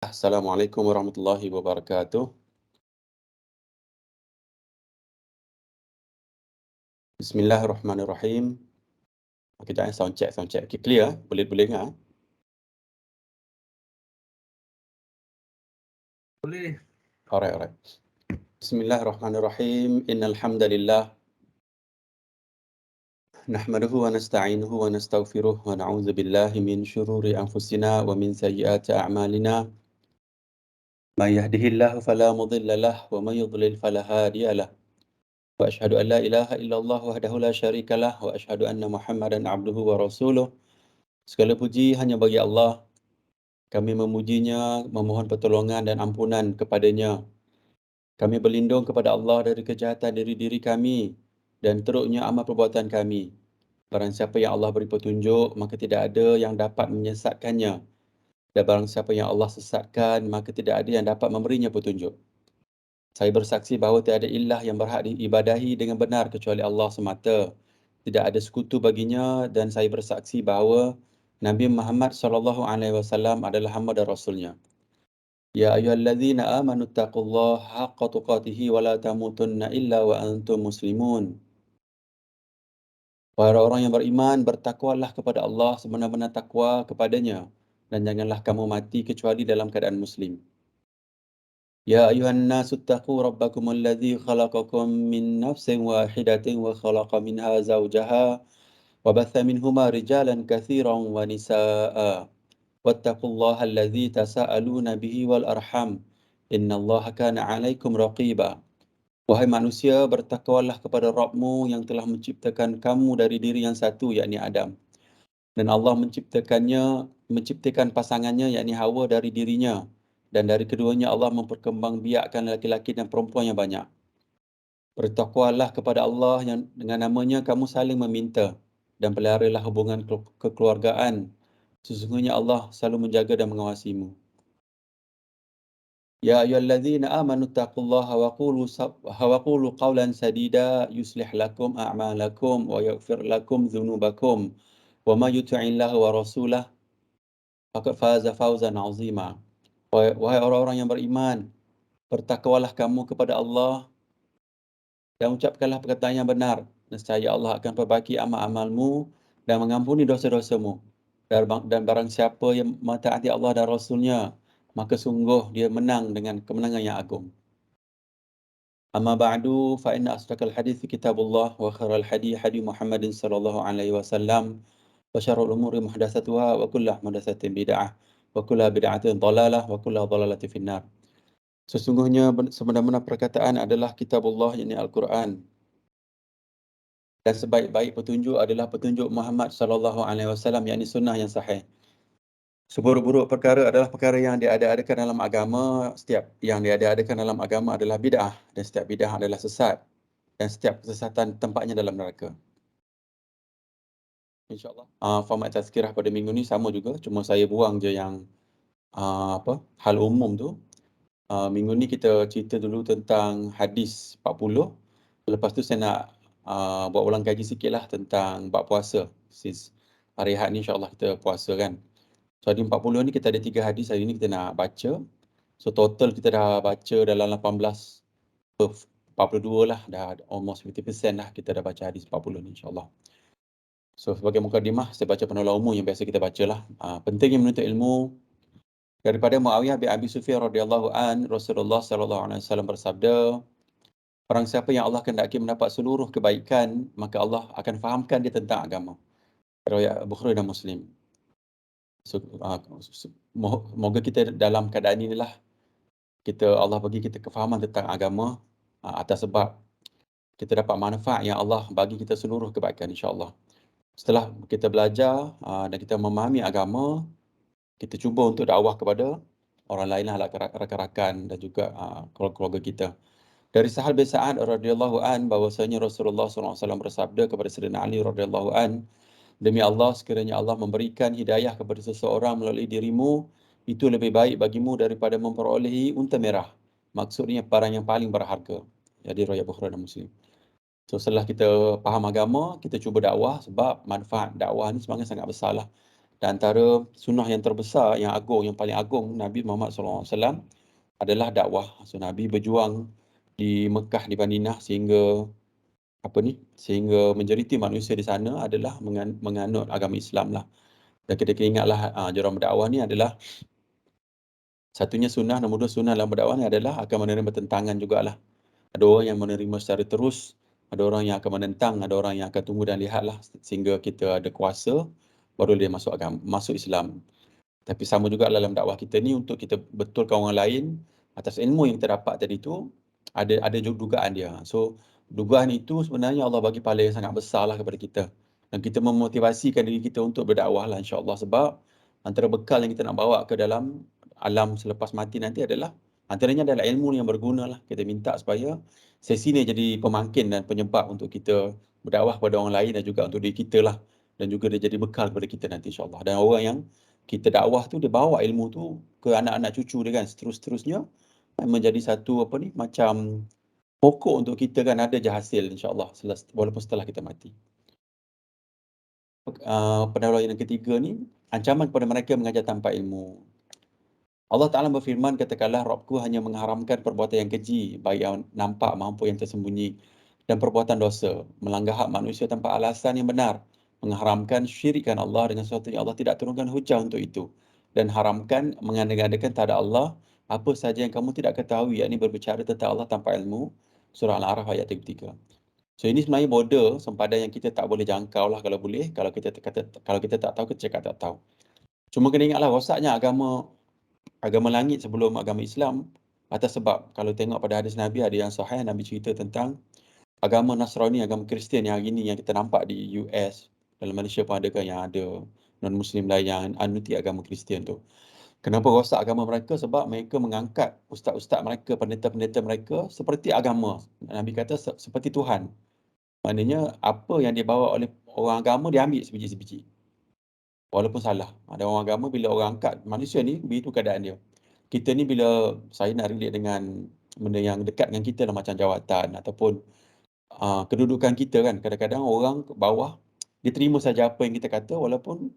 Assalamualaikum warahmatullahi wabarakatuh. Bismillahirrahmanirrahim. Kejap sound check, sound check. Okay, clear? Boleh dengar? Boleh. Alright. Bismillahirrahmanirrahim. Innal hamdalillah nahmaduhu wa nasta'inuhu wa nastaghfiruh wa na'udzu billahi min shururi anfusina wa min sayyiati a'malina. May yahdihillahu fala mudilla lahu wa may yudlil fala hadiya lahu. Wa asyhadu an la ilaha illallah wahdahu la syarika lah wa asyhadu anna Muhammadan abduhu wa rasuluh. Segala puji hanya bagi Allah. Kami memujinya, memohon pertolongan dan ampunan kepadanya. Kami berlindung kepada Allah dari kejahatan diri kami dan teruknya amal perbuatan kami. Barang siapa yang Allah beri petunjuk, maka tidak ada yang dapat menyesatkannya. Dan barang siapa yang Allah sesatkan, maka tidak ada yang dapat memberinya petunjuk. Saya bersaksi bahawa tiada ilah yang berhak diibadahi dengan benar kecuali Allah semata. Tidak ada sekutu baginya, dan saya bersaksi bahawa Nabi Muhammad SAW adalah hamba dan rasulnya. Ya ayyuhallazina amanu taqullaha haqqa tuqatih wa la tamutunna illa wa antum muslimun. Wahai orang yang beriman, bertakwalah kepada Allah sebenar-benar takwa kepadanya, dan janganlah kamu mati kecuali dalam keadaan muslim. Ya ayuhan nasu taqu rabbakumul ladzi khalaqakum min nafsin wahidatin wa khalaqa minha zawjaha wa batha minhuma rijalan katsiran wa nisaa'a. Wattaqullaha alladzi tasaaluna bihi wal arham. Innallaha kana 'alaikum raqiba. Wahai manusia, bertakwalah kepada Rabbmu yang telah menciptakan kamu dari diri yang satu, yakni Adam. Dan Allah menciptakan pasangannya, yakni Hawa, dari dirinya. Dan dari keduanya Allah memperkembangbiakkan laki-laki dan perempuan yang banyak. Bertakwalah kepada Allah yang dengan namanya kamu saling meminta, dan peliharalah hubungan kekeluargaan. Sesungguhnya Allah selalu menjaga dan mengawasimu. Ya ayyuhallazina amanu taqullaha wa qulu qawlan sadida yuslih lakum a'malakum wa yaghfir lakum dhunubakum wa may yuti'illaha wa rasulahu faqad faza fawzan 'azima. Wahai orang-orang yang beriman, bertakwalah kamu kepada Allah dan ucapkanlah perkataan yang benar. Nescaya Allah akan perbaiki amal-amalmu dan mengampuni dosa-dosamu. Dan barang siapa yang mentaati Allah dan Rasulnya, maka sungguh dia menang dengan kemenangan yang agung. Amma ba'du, fa inna asdaqal hadithi kitabullah wa khairal hadi hadi Muhammadin sallallahu alaihi wasallam wa syarrul umuri muhdatsatuha wa kullu muhdatsatin bid'ah wa kullu bid'atin dhalalah wa kullu dhalalatin finnar. Sesungguhnya sebenar-benar perkataan adalah kitabullah, yakni Al-Quran, dan sebaik-baik petunjuk adalah petunjuk Muhammad sallallahu alaihi wasallam, yakni sunnah yang sahih. Seburuk-buruk perkara adalah perkara yang diada-adakan dalam agama. Setiap yang diada-adakan dalam agama adalah bid'ah, dan setiap bid'ah adalah sesat, dan setiap kesesatan tempatnya dalam neraka. InsyaAllah. Format tazkirah pada minggu ni sama juga, cuma saya buang je yang hal umum tu. Minggu ni kita cerita dulu tentang hadis 40. Lepas tu saya nak buat ulang kaji sikit lah tentang bab puasa. Since hari Ahad ni insyaAllah kita puasa kan. So hadis 40 ni kita ada 3 hadis hari ni kita nak baca. So total kita dah baca dalam 42 lah. Dah almost 50% lah kita dah baca hadis 40 ni insyaAllah. So sebagai mukadimah, saya baca penolong umum yang biasa kita baca lah. Pentingnya menuntut ilmu. Daripada Muawiyah bin Abi Sufyan radhiyallahu an, Rasulullah sallallahu alaihi wasallam bersabda, barang siapa yang Allah kehendaki mendapat seluruh kebaikan, maka Allah akan fahamkan dia tentang agama. Riwayat Bukhari dan Muslim. So, moga kita dalam keadaan inilah Allah bagi kita kefahaman tentang agama, atas sebab kita dapat manfaat yang Allah bagi kita seluruh kebaikan insya-Allah. Setelah kita belajar dan kita memahami agama, kita cuba untuk dakwah kepada orang lain lah, rakan-rakan dan juga keluarga kita. Dari Sahal bin Sa'ad radhiyallahu an bahwasanya Rasulullah SAW bersabda kepada Sayyidina Ali radhiyallahu an, demi Allah, sekiranya Allah memberikan hidayah kepada seseorang melalui dirimu, itu lebih baik bagimu daripada memperolehi unta merah. Maksudnya barang yang paling berharga. Jadi riwayat Bukhari dan Muslim. So setelah kita faham agama, kita cuba dakwah sebab manfaat dakwah ni sebenarnya sangat besar lah. Dan antara sunnah yang terbesar, yang agung, yang paling agung Nabi Muhammad SAW adalah dakwah. So Nabi berjuang di Mekah, di Madinah sehingga majoriti manusia di sana adalah menganut agama Islam lah. Dan kita ingatlah jurang berdakwah ni adalah satunya sunnah, nombor dua sunnah dalam berdakwah ni adalah akan menerima tentangan jugalah. Ada orang yang menerima secara terus, ada orang yang akan menentang, ada orang yang akan tunggu dan lihat lah sehingga kita ada kuasa, baru dia masuk Islam. Tapi sama juga dalam dakwah kita ni, untuk kita betulkan orang lain atas ilmu yang kita dapat tadi tu, ada dugaan dia. So dugaan itu sebenarnya Allah bagi pahala yang sangat besar lah kepada kita. Dan kita memotivasikan diri kita untuk berdakwah lah, insya-Allah, sebab antara bekal yang kita nak bawa ke dalam alam selepas mati nanti adalah, antaranya adalah ilmu yang berguna lah. Kita minta supaya sesi ni jadi pemangkin dan penyebab untuk kita berdakwah kepada orang lain dan juga untuk diri kita lah. Dan juga dia jadi bekal kepada kita nanti, insya-Allah. Dan orang yang kita dakwah tu, dia bawa ilmu tu ke anak-anak cucu dia kan, seterusnya menjadi satu macam pokok untuk kita kan, ada je hasil, insya-Allah, walaupun setelah kita mati. Pendahuluan yang ketiga ni, ancaman kepada mereka yang mengajar tanpa ilmu. Allah Ta'ala berfirman, katakanlah Rabbku hanya mengharamkan perbuatan yang keji, baik yang nampak maupun yang tersembunyi, dan perbuatan dosa, melanggar hak manusia tanpa alasan yang benar, mengharamkan syirikkan Allah dengan sesuatu yang Allah tidak turunkan hujah untuk itu, dan haramkan mengandang-andangkan tak ada Allah apa saja yang kamu tidak ketahui, yakni berbicara tentang Allah tanpa ilmu. Surah Al-A'raf ayat 33. So ini sebenarnya border sempadan yang kita tak boleh jangkau lah kalau boleh, kalau kita tak tahu, kita cakap tak tahu. Cuma kena ingatlah, rosaknya agama langit sebelum agama Islam atas sebab, kalau tengok pada hadis Nabi, ada yang sahih, Nabi cerita tentang agama Nasrani, agama Kristian yang hari ini yang kita nampak di US, dalam Malaysia pun ada kan, yang ada non-Muslim lain yang anuti agama Kristian tu. Kenapa rosak agama mereka? Sebab mereka mengangkat ustaz-ustaz mereka, pendeta-pendeta mereka seperti agama. Nabi kata seperti Tuhan. Maknanya apa yang dibawa oleh orang agama, dia ambil sebiji-sebiji. Walaupun salah. Ada orang agama, bila orang angkat manusia ni, begitu keadaan dia. Kita ni bila saya nak relate dengan benda yang dekat dengan kita lah, macam jawatan ataupun kedudukan kita kan, kadang-kadang orang ke bawah, dia terima saja apa yang kita kata, walaupun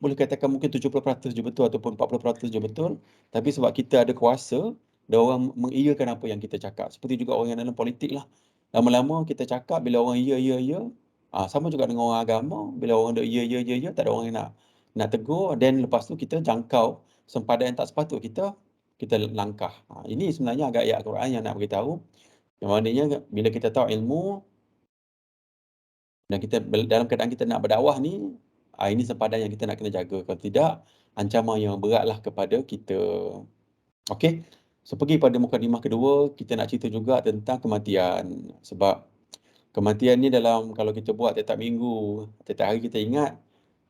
boleh katakan mungkin 70% je betul ataupun 40% je betul, tapi sebab kita ada kuasa, dan orang mengiyakan apa yang kita cakap. Seperti juga orang yang dalam politik lah. Lama-lama kita cakap, bila orang ya, sama juga dengan orang agama, bila orang dah ya, tak ada orang yang nak tegur, dan lepas tu kita jangkau sempadan yang tak sepatut kita langkah. Ini sebenarnya agak ayat Quran yang nak beritahu, yang maknanya bila kita tahu ilmu dan kita dalam keadaan kita nak berdakwah ni, ini sempadan yang kita nak kena jaga. Kalau tidak, ancaman yang beratlah kepada kita. Okey. So pergi pada mukadimah kedua, kita nak cerita juga tentang kematian. Sebab kematian ni kalau kita buat tiap-tiap minggu, tiap-tiap hari kita ingat,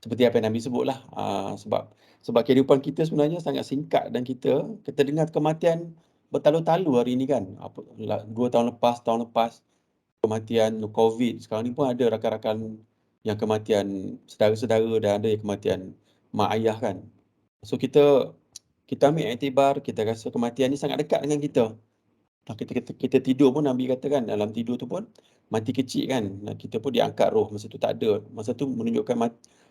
seperti apa yang Nabi sebutlah. Sebab kehidupan kita sebenarnya sangat singkat, dan kita dengar kematian bertalu-talu hari ni kan. 2 tahun lepas, tahun lepas, kematian COVID. Sekarang ni pun ada rakan-rakan yang kematian saudara-saudara, dan ada yang kematian mak ayah kan. So kita ambil iktibar, kita rasa kematian ni sangat dekat dengan kita. Kita tidur pun, Nabi kata kan, dalam tidur tu pun mati kecil kan. Kita pun diangkat roh, masa tu tak ada. Masa tu menunjukkan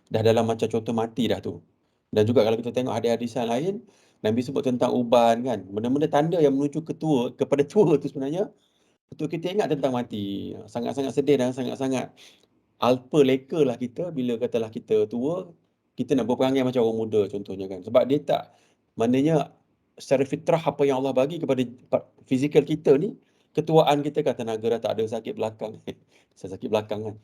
dah dalam macam contoh mati dah tu. Dan juga kalau kita tengok hadis-hadis lain, Nabi sebut tentang uban kan. Benda-benda tanda yang menuju kepada tua tu sebenarnya, betul kita ingat tentang mati. Sangat-sangat sedih dan sangat-sangat alpa leka lah kita bila katalah kita tua, kita nak berperangai macam orang muda contohnya kan. Sebab dia tak, maknanya secara fitrah apa yang Allah bagi kepada fizikal kita ni, ketuaan kita kan, tenaga dah tak ada, sakit belakang. Sakit belakang kan.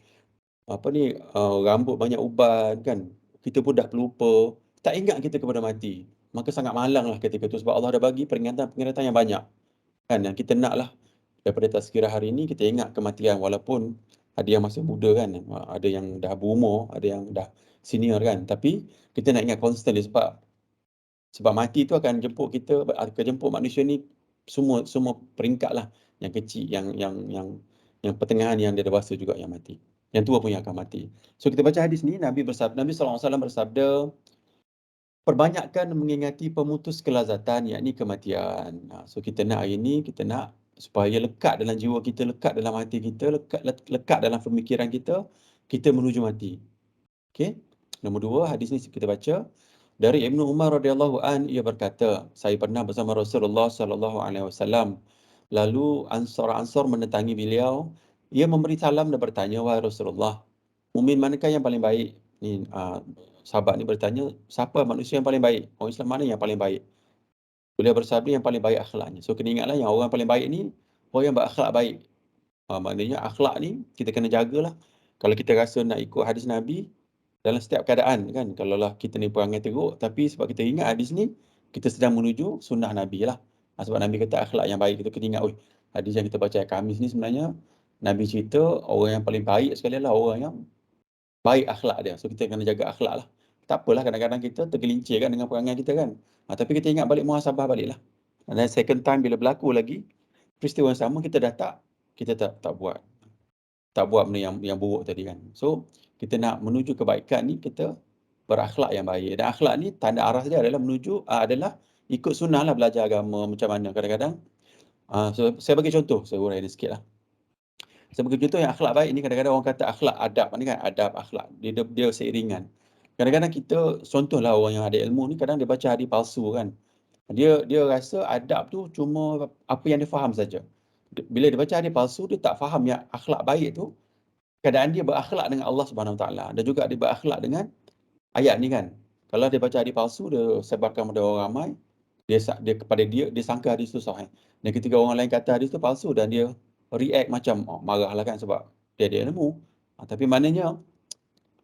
Rambut banyak uban kan. Kita pun dah pelupa. Tak ingat kita kepada mati. Maka sangat malang lah ketika tu, sebab Allah dah bagi peringatan-peringatan yang banyak. Kan, yang kita nak lah daripada tazkirah hari ni, kita ingat kematian, walaupun ada yang masih muda kan, ada yang dah berumur, ada yang dah senior kan, tapi kita nak ingat constant dia, sebab mati tu akan jemput manusia ni, semua peringkat lah, yang kecil, yang pertengahan, yang dia dewasa juga yang mati, yang tua pun yang akan mati. So kita baca hadis ni, Nabi SAW bersabda, perbanyakkan mengingati pemutus kelazatan, yakni kematian. So kita nak hari ni, kita nak supaya lekat dalam jiwa kita, lekat dalam hati kita, lekat dalam pemikiran kita menuju mati. Okey? Nombor dua, hadis ni kita baca dari Ibnu Umar radhiyallahu an, ia berkata, saya pernah bersama Rasulullah sallallahu alaihi wasallam. Lalu Ansar mendatangi beliau. Ia memberi salam dan bertanya, wahai Rasulullah, mukmin manakah yang paling baik? Ni sahabat ni bertanya, siapa manusia yang paling baik? Orang Islam mana yang paling baik? Beliau bersabda yang paling baik akhlaknya. So kena ingatlah yang orang paling baik ni orang yang berakhlak baik. Maknanya akhlak ni kita kena jagalah. Kalau kita rasa nak ikut hadis Nabi dalam setiap keadaan kan, kalaulah kita ni perangai teruk, tapi sebab kita ingat hadis ni, kita sedang menuju sunnah Nabi lah. Sebab Nabi kata akhlak yang baik, kita kena ingat, hadis yang kita baca hari Khamis ni sebenarnya Nabi cerita orang yang paling baik sekali lah orang yang baik akhlak dia. So kita kena jaga akhlak lah. Tak apalah kadang-kadang kita tergelincir kan dengan perangai kita kan. Tapi kita ingat balik muhasabah balik lah. Dan second time bila berlaku lagi, peristiwa yang sama kita tak buat benda yang buruk tadi kan. So kita nak menuju kebaikan ni, kita berakhlak yang baik. Dan akhlak ni tanda aras dia adalah adalah ikut sunnah lah, belajar agama macam mana. Kadang-kadang saya bagi contoh, saya uraikan sikit lah. Saya bagi contoh yang akhlak baik ni, kadang-kadang orang kata akhlak adab ni kan, adab akhlak dia seiringan. Kadang-kadang kita, contohlah orang yang ada ilmu ni, kadang dia baca hadis palsu kan. Dia rasa adab tu cuma apa yang dia faham saja. Bila dia baca hadis palsu, dia tak faham yang akhlak baik tu keadaan dia berakhlak dengan Allah Subhanahu Wa Taala, dan juga dia berakhlak dengan ayat ni kan. Kalau dia baca hadis palsu, dia sebarkan pada orang ramai, dia sangka hadis tu sahih. Dan ketika orang lain kata hadis tu palsu, dan dia react macam marahlah kan, sebab dia ada ilmu. Tapi maknanya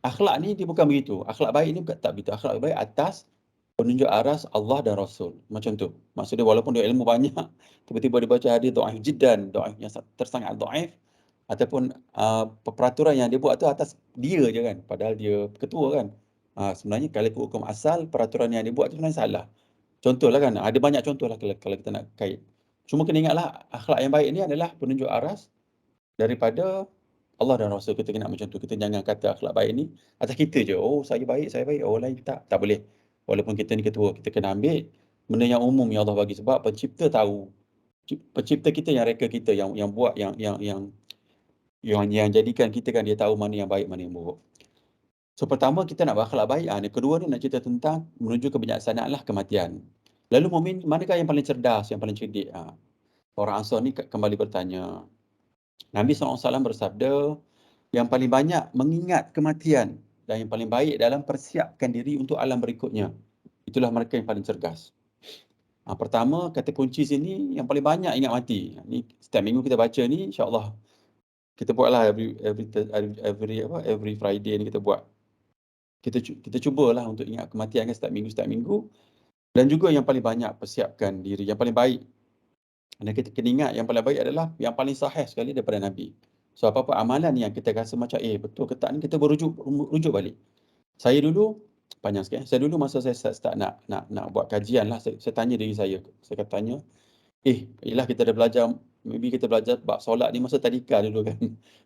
akhlak ni dia bukan begitu. Akhlak baik ni bukan tak begitu. Akhlak baik atas penunjuk aras Allah dan Rasul. Macam tu. Maksudnya walaupun dia ilmu banyak, tiba-tiba dia baca hadis dhaif jiddan, dhaif yang tersangat dhaif, ataupun peraturan yang dia buat tu atas dia je kan, padahal dia ketua kan. Sebenarnya kalau ikut hukum asal, peraturan yang dia buat tu sebenarnya salah. Contohlah kan, ada banyak contohlah kalau kita nak kait. Cuma kena ingatlah, akhlak yang baik ni adalah penunjuk aras daripada Allah dan Rasul. Kita kena macam tu. Kita jangan kata akhlak baik ni atas kita je. Oh, saya baik, orang lain tak. Tak boleh. Walaupun kita ni ketua, kita kena ambil benda yang umum yang Allah bagi, sebab pencipta tahu. Pencipta kita yang reka kita, yang buat, yang jadikan kita kan, dia tahu mana yang baik, mana yang buruk. So pertama kita nak berakhlak baik. Kedua ni nak cerita tentang menuju kebijaksanaan lah, kematian. Lalu mukmin manakah yang paling cerdas, yang paling cerdik? Orang Ansar ni kembali bertanya. Nabi SAW bersabda, yang paling banyak mengingat kematian dan yang paling baik dalam persiapkan diri untuk alam berikutnya, itulah mereka yang paling cergas. Pertama, kata kunci sini, yang paling banyak ingat mati. Ni setiap minggu kita baca ni, insya-Allah kita buatlah every Friday ni kita buat. Kita cubalah untuk ingat kematian kan, setiap minggu. Dan juga yang paling banyak persiapkan diri, yang paling baik. Dan kita kena ingat yang paling baik adalah yang paling sahih sekali daripada Nabi. So apa-apa amalan yang kita rasa macam betul ke tak ni, kita rujuk balik. Saya dulu panjang sikit. Saya dulu masa saya start nak buat kajian lah, saya tanya diri saya. Saya tanya, yelah kita dah belajar, maybe kita belajar bab solat ni masa tadika dulu kan.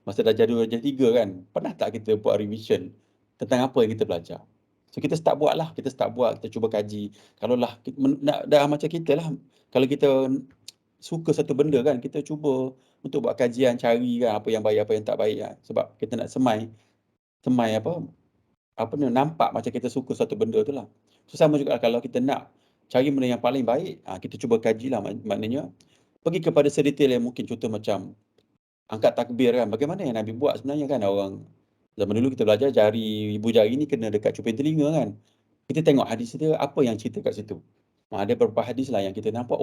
Masa darjah 2, darjah 3 kan. Pernah tak kita buat revision tentang apa yang kita belajar? So kita start buat, kita cuba kaji. Kalau lah dah macam kita lah, kalau kita suka satu benda kan, kita cuba untuk buat kajian, cari kan apa yang baik, apa yang tak baik kan. Sebab kita nak semai nampak macam kita suka satu benda tu lah. So sama juga kalau kita nak cari benda yang paling baik, kita cuba kajilah. Maknanya pergi kepada sedetail yang mungkin. Contoh macam angkat takbir kan, bagaimana yang Nabi buat sebenarnya kan. Orang zaman dulu kita belajar ibu jari ni kena dekat cuping telinga kan. Kita tengok hadis dia, apa yang cerita kat situ. Ada beberapa hadis lah yang kita nampak,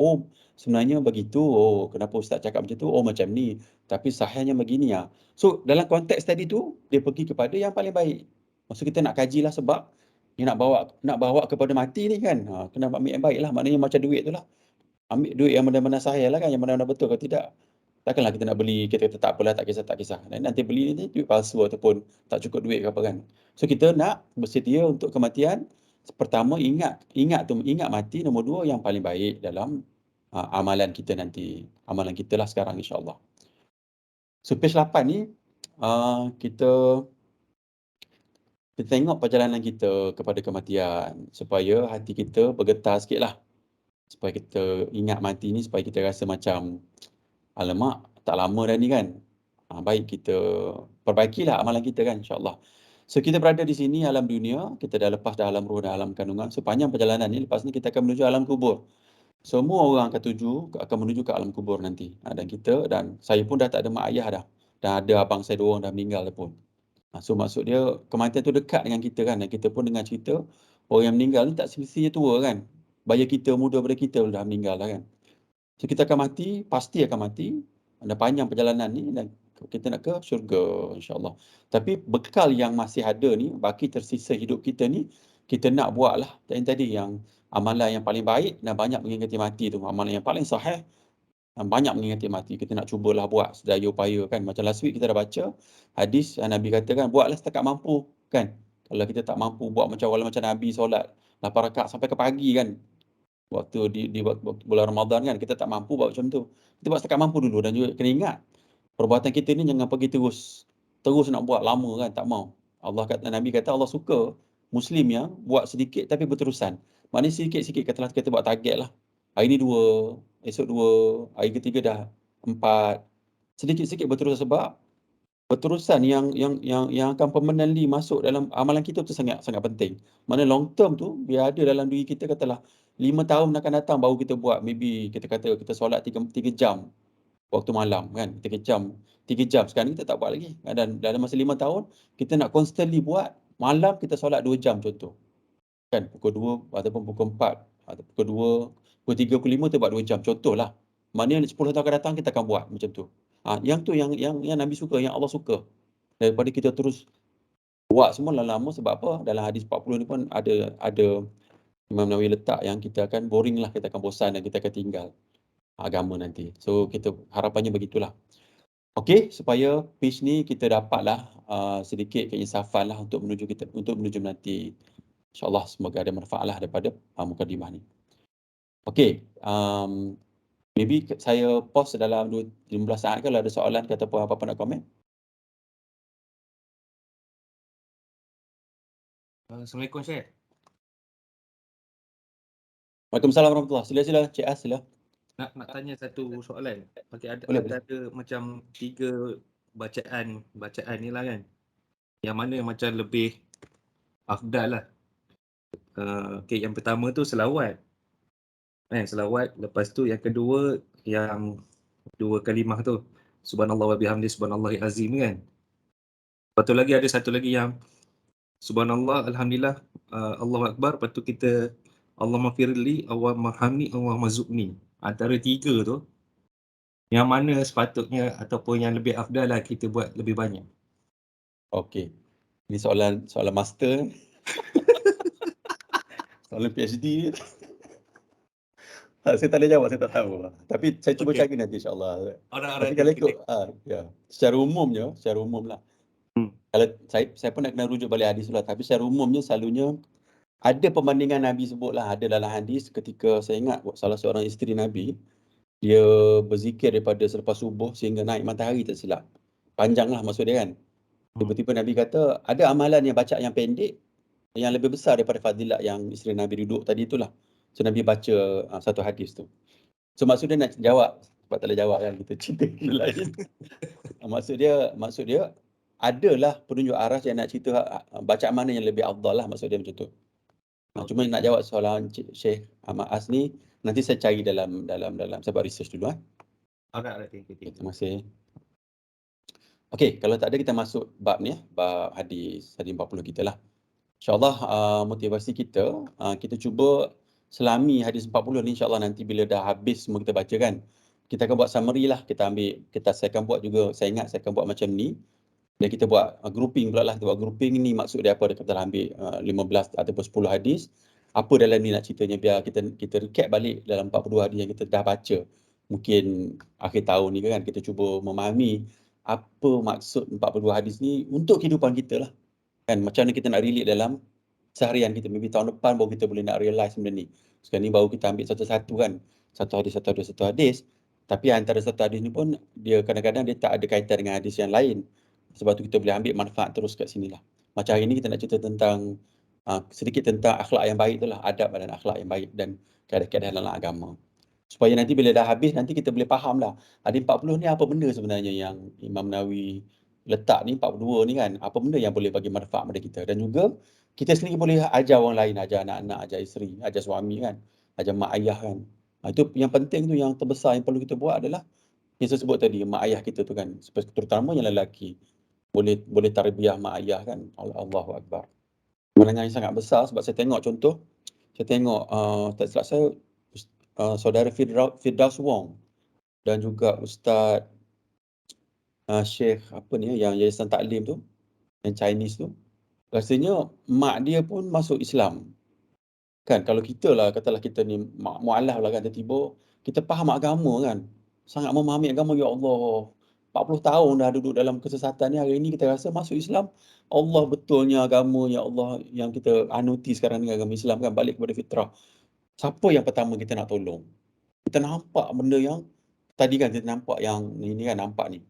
sebenarnya begitu. Kenapa Ustaz cakap macam tu? Macam ni. Tapi sahihnya begini ya. So dalam konteks tadi tu, dia pergi kepada yang paling baik. Maksud kita nak kajilah, sebab dia nak bawa kepada mati ni kan. Kena ambil yang baik lah. Maknanya macam duit tu lah. Ambil duit yang benar-benar sahih lah kan, yang benar-benar betul. Kalau tidak, takkanlah kita nak beli, kita kata tak apalah, tak kisah. Nanti beli ni duit palsu ataupun tak cukup duit ke apa kan. So kita nak bersedia untuk kematian. Pertama, ingat mati. Nombor 2, yang paling baik dalam amalan kita nanti. Amalan kita lah sekarang insya-Allah. So page 8 ni, kita tengok perjalanan kita kepada kematian, supaya hati kita bergetar sikit lah. Supaya kita ingat mati ni, supaya kita rasa macam, alamak, tak lama dah ni kan. Baik kita perbaikilah amalan kita kan, insya-Allah. So kita berada di sini alam dunia, kita dah lepas dah alam roh dan alam kandungan. Sepanjang perjalanan ni, lepas ni kita akan menuju alam kubur. Semua orang akan menuju ke alam kubur nanti. Dan kita dan saya pun dah tak ada mak ayah dah. Dan ada abang saya 2 orang dah meninggal dah pun. So maksud dia kematian tu dekat dengan kita kan. Dan kita pun dengar cerita orang yang meninggal ni tak semestinya tua kan. Baya kita muda daripada kita dah meninggal lah kan. So kita akan mati, pasti akan mati. Ada panjang perjalanan ni dan kita nak ke syurga insya-Allah. Tapi bekal yang masih ada ni, baki tersisa hidup kita ni, kita nak buat lah tadi yang amalan yang paling baik dan banyak mengingati mati tu. Amalan yang paling sahih dan banyak mengingati mati. Kita nak cubalah buat sedaya upaya kan. Macam last week kita dah baca hadis yang Nabi kata kan, buatlah setakat mampu kan. Kalau kita tak mampu buat macam Nabi solat 8 rakaat sampai ke pagi kan. Waktu di bulan Ramadan kan, kita tak mampu buat macam tu. Kita buat setakat mampu dulu dan juga kena ingat perbuatan kita ni jangan pergi terus nak buat lama kan, tak mau. Nabi kata Allah suka Muslim yang buat sedikit tapi berterusan. Maknanya sikit-sikit katalah kita buat target lah. Hari ni 2, esok 2, hari ketiga dah 4. Sedikit-sikit berterusan sebab berterusan yang akan permanently masuk dalam amalan kita tu sangat sangat penting. Mana long term tu biar ada dalam diri kita katalah 5 tahun akan datang baru kita buat, maybe kita kata kita solat 3 jam waktu malam kan, 3 jam. Sekarang ni kita tak buat lagi. Dan dalam masa 5 tahun kita nak constantly buat, malam kita solat 2 jam contoh. Kan pukul 2 ataupun pukul 4 atau pukul 2, pukul 3, pukul 5 kita buat 2 jam contohlah. Maknanya 10 tahun akan datang kita akan buat macam tu. Yang tu yang Nabi suka, yang Allah suka. Daripada kita terus buat semua lama-lama sebab apa? Dalam hadis 40 ni pun ada Imam Nawawi letak yang kita akan boring lah, kita akan bosan dan kita akan tinggal agama nanti. So kita harapannya begitulah. Okey, supaya page ni kita dapatlah sedikit keinsafan lah untuk menuju nanti. InsyaAllah semoga ada manfaat lah daripada mukadimah ni. Okey, maybe saya pause dalam 15 saat kalau ada soalan ke ataupun apa-apa nak komen. Assalamualaikum Syekh. Waalaikumsalam warahmatullahi. Sila Cik As sila. Nak tanya satu soalan. Ada macam 3 bacaan ni lah kan. Yang mana yang macam lebih afdal lah. Okay, yang pertama tu selawat. Selawat. Lepas tu yang kedua yang 2 kalimah tu. Subhanallah wa bihamdi subhanallahil azim kan. Lepas tu lagi ada satu lagi yang Subhanallah, Alhamdulillah, Allahu Akbar. Lepas tu kita Allahumma firli, Allahumma hamni, Allahumma zubni. Antara 3 tu, yang mana sepatutnya ataupun yang lebih afdal lah kita buat lebih banyak? Okey. Ini soalan master. Soalan PhD. Saya tak boleh jawab, saya tak tahu. Tapi saya cuba cari nanti insya-Allah. Tapi kalau ikut secara umum lah. Kalau saya pun nak kena rujuk balik hadis dulu, tapi secara umumnya selalunya ada perbandingan Nabi sebutlah, ada dalam hadis ketika saya ingat salah seorang isteri Nabi, dia berzikir daripada selepas subuh sehingga naik matahari tak silap. Panjanglah maksud dia kan. Tiba-tiba Nabi kata ada amalan yang baca yang pendek yang lebih besar daripada fadilat yang isteri Nabi duduk tadi itulah. So Nabi baca satu hadis tu. So maksud dia nak jawab, sebab tak boleh jawab kan, kita cerita lain. Maksud dia adalah penunjuk arah yang nak cerita bacaan mana yang lebih afdal lah, maksud dia macam tu. Cuma nak jawab soalan Syekh Ahmad As ni, nanti saya cari dalam saya buat research dulu. Terima kasih. Okey, kalau tak ada kita masuk bab ni, bab hadis 40 kita lah. InsyaAllah motivasi kita, kita cuba selami hadis 40 ni insyaAllah nanti bila dah habis semua kita baca kan. Kita akan buat summary lah, saya akan buat juga, saya ingat saya akan buat macam ni. Dan kita buat grouping pula lah, kita buat grouping ni maksud dia apa, dia kata ambil 15 ataupun 10 hadis. Apa dalam ni nak ceritanya, biar kita recap balik dalam 42 hadis yang kita dah baca. Mungkin akhir tahun ni kan, kita cuba memahami apa maksud 42 hadis ni untuk kehidupan kita lah. Kan macam mana kita nak relate dalam seharian kita. Maybe tahun depan baru kita boleh nak realise benda ni. Sekarang ni baru kita ambil satu-satu kan. Satu hadis. Tapi antara satu hadis ni pun dia kadang-kadang dia tak ada kaitan dengan hadis yang lain. Sebab tu kita boleh ambil manfaat terus kat sini lah. Macam hari ni kita nak cerita tentang sedikit tentang akhlak yang baik tu lah. Adab dan akhlak yang baik dan keadaan dalam agama. Supaya nanti bila dah habis nanti kita boleh faham lah. Hadis 40 ni apa benda sebenarnya yang Imam Nawawi letak ni 42 ni kan, apa benda yang boleh bagi manfaat pada kita. Dan juga kita sendiri boleh ajar orang lain, ajar anak-anak, ajar isteri, ajar suami kan, ajar mak ayah kan. Itu yang penting tu, yang terbesar yang perlu kita buat adalah yang saya sebut tadi, mak ayah kita tu kan, terutama yang lelaki. Boleh tarbiyah mak ayah kan. Allahu Akbar. Kemenangan yang sangat besar sebab saya tengok contoh, saya tengok tak silap saya, saudara Firdaus Wong dan juga Ustaz Syekh apa ni yang Yayasan Taklim tu, yang Chinese tu, rasanya mak dia pun masuk Islam. Kan kalau kita lah, katalah kita ni mualaf lah kan, tiba-tiba kita faham agama kan, sangat memahami agama, ya Allah, 40 tahun dah duduk dalam kesesatan ni, hari ni kita rasa masuk Islam. Allah betulnya agama, ya Allah, yang kita anuti sekarang ni agama Islam kan, balik kepada fitrah. Siapa yang pertama kita nak tolong? Kita nampak benda yang tadi kan, kita nampak yang ni kan, nampak ni.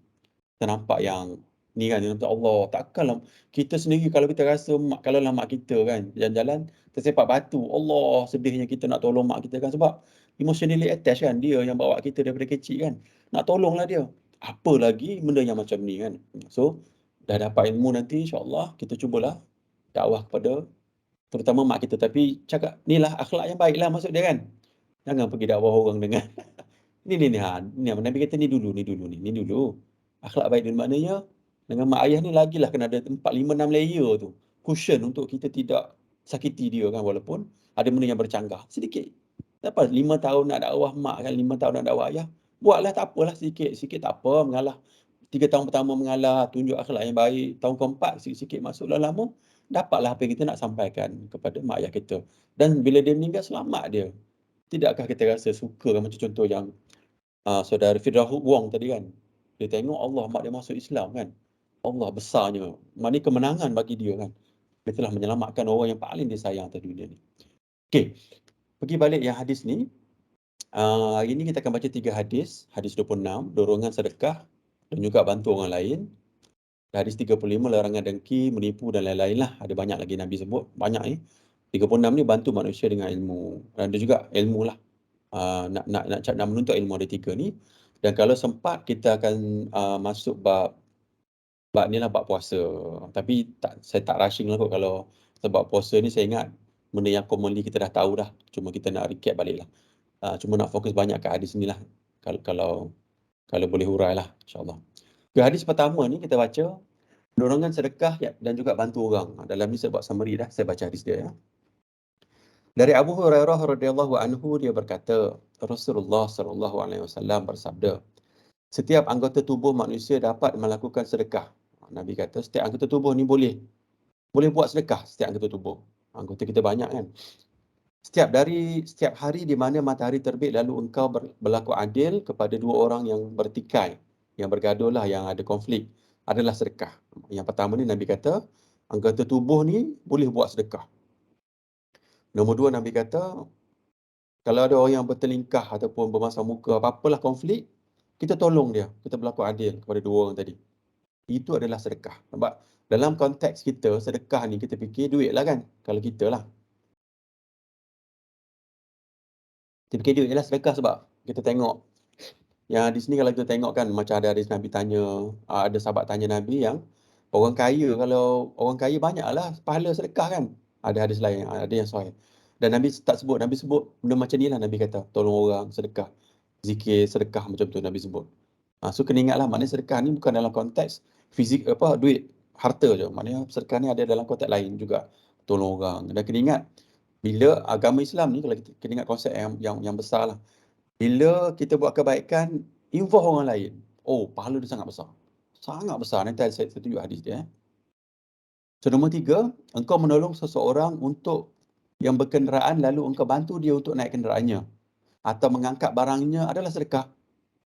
Kita nampak yang ni kan, dia nampak Allah. Takkanlah kita sendiri, kalau kita rasa kalau lah mak kita kan jalan-jalan tersepak batu, Allah, sedihnya kita nak tolong mak kita kan, sebab emotionally attached kan, dia yang bawa kita daripada kecil kan, nak tolonglah dia. Apa lagi benda yang macam ni kan. So dah dapat ilmu nanti, insyaAllah kita cubalah dakwah kepada terutama mak kita, tapi cakap ni lah akhlak yang baik lah maksud dia kan. Jangan pergi dakwah orang dengan ni Nabi kata ni dulu. Akhlak baik, dan maknanya dengan mak ayah ni lagilah kena ada 4, 5, 6 layer tu. Cushion untuk kita tidak sakiti dia kan, walaupun ada benda yang bercanggah. Sedikit. Tak apa, 5 tahun nak dakwah mak kan, 5 tahun nak dakwah ayah. Buatlah, tak apalah, sikit-sikit tak apa, mengalah. 3 tahun pertama mengalah, tunjuk akhlak yang baik. Tahun keempat, sikit-sikit masuk lama, dapatlah apa yang kita nak sampaikan kepada mak ayah kita. Dan bila dia meninggal, selamat dia. Tidakkah kita rasa suka kan, macam contoh yang saudara Firdaus Wong tadi kan, dia tengok Allah, mak dia masuk Islam kan, Allah besarnya, maknanya kemenangan bagi dia kan, dia telah menyelamatkan orang yang paling dia sayang atas dunia ni. Okey, pergi balik yang hadis ni, hari ni kita akan baca 3 hadis. Hadis 26, dorongan sedekah dan juga bantu orang lain. Hadis 35, larangan dengki, menipu dan lain-lain lah. Ada banyak lagi Nabi sebut, banyak ni. 36 ni bantu manusia dengan ilmu, dan ada juga ilmu lah. Nak menuntut ilmu, ada 3 ni. Dan kalau sempat kita akan masuk bab ni lah, bab puasa. Tapi saya tak rushing lah kot. Kalau sebab puasa ni saya ingat benda yang commonly kita dah tahu dah. Cuma kita nak recap balik lah. Cuma nak fokus banyak kat hadis ni lah. Kalau boleh hurai lah, insyaAllah. Hadis pertama ni kita baca, dorongan sedekah dan juga bantu orang. Dalam ni saya buat summary dah, saya baca hadis dia ya. Dari Abu Hurairah radhiyallahu anhu, dia berkata, Rasulullah sallallahu alaihi wasallam bersabda, setiap anggota tubuh manusia dapat melakukan sedekah. Nabi kata setiap anggota tubuh ni boleh buat sedekah, setiap anggota tubuh. Anggota kita banyak kan. Setiap hari di mana matahari terbit, lalu engkau berlaku adil kepada 2 orang yang bertikai, yang bergaduh lah, yang ada konflik, adalah sedekah. Yang pertama ni Nabi kata, anggota tubuh ni boleh buat sedekah. Nombor 2, Nabi kata, kalau ada orang yang bertelingkah ataupun bermasam muka, apa-apalah konflik, kita tolong dia, kita berlaku adil kepada 2 orang tadi. Itu adalah sedekah. Sebab dalam konteks kita, sedekah ni kita fikir duit lah kan. Kalau kita lah, kita fikir duit je lah sedekah, sebab kita tengok yang di sini, kalau kita tengok kan, macam ada hadis Nabi tanya, ada sahabat tanya Nabi yang orang kaya, kalau orang kaya banyaklah pahala sedekah kan. Ada hadis lain, ada yang sahih. Dan Nabi tak sebut, Nabi sebut benda macam ni lah. Nabi kata tolong orang, sedekah, zikir, sedekah, macam tu Nabi sebut. So kena ingatlah, maknanya sedekah ni bukan dalam konteks fizik, duit, harta je. Maknanya sedekah ni ada dalam konteks lain juga, tolong orang. Dan kena ingat, bila agama Islam ni, kalau kita kena ingat konsep yang besar lah, bila kita buat kebaikan, involve orang lain, pahala dia sangat besar. Sangat besar. Nanti saya tunjuk hadis dia. So nombor 3, engkau menolong seseorang untuk yang berkenderaan, lalu engkau bantu dia untuk naik kenderaannya atau mengangkat barangnya, adalah sedekah.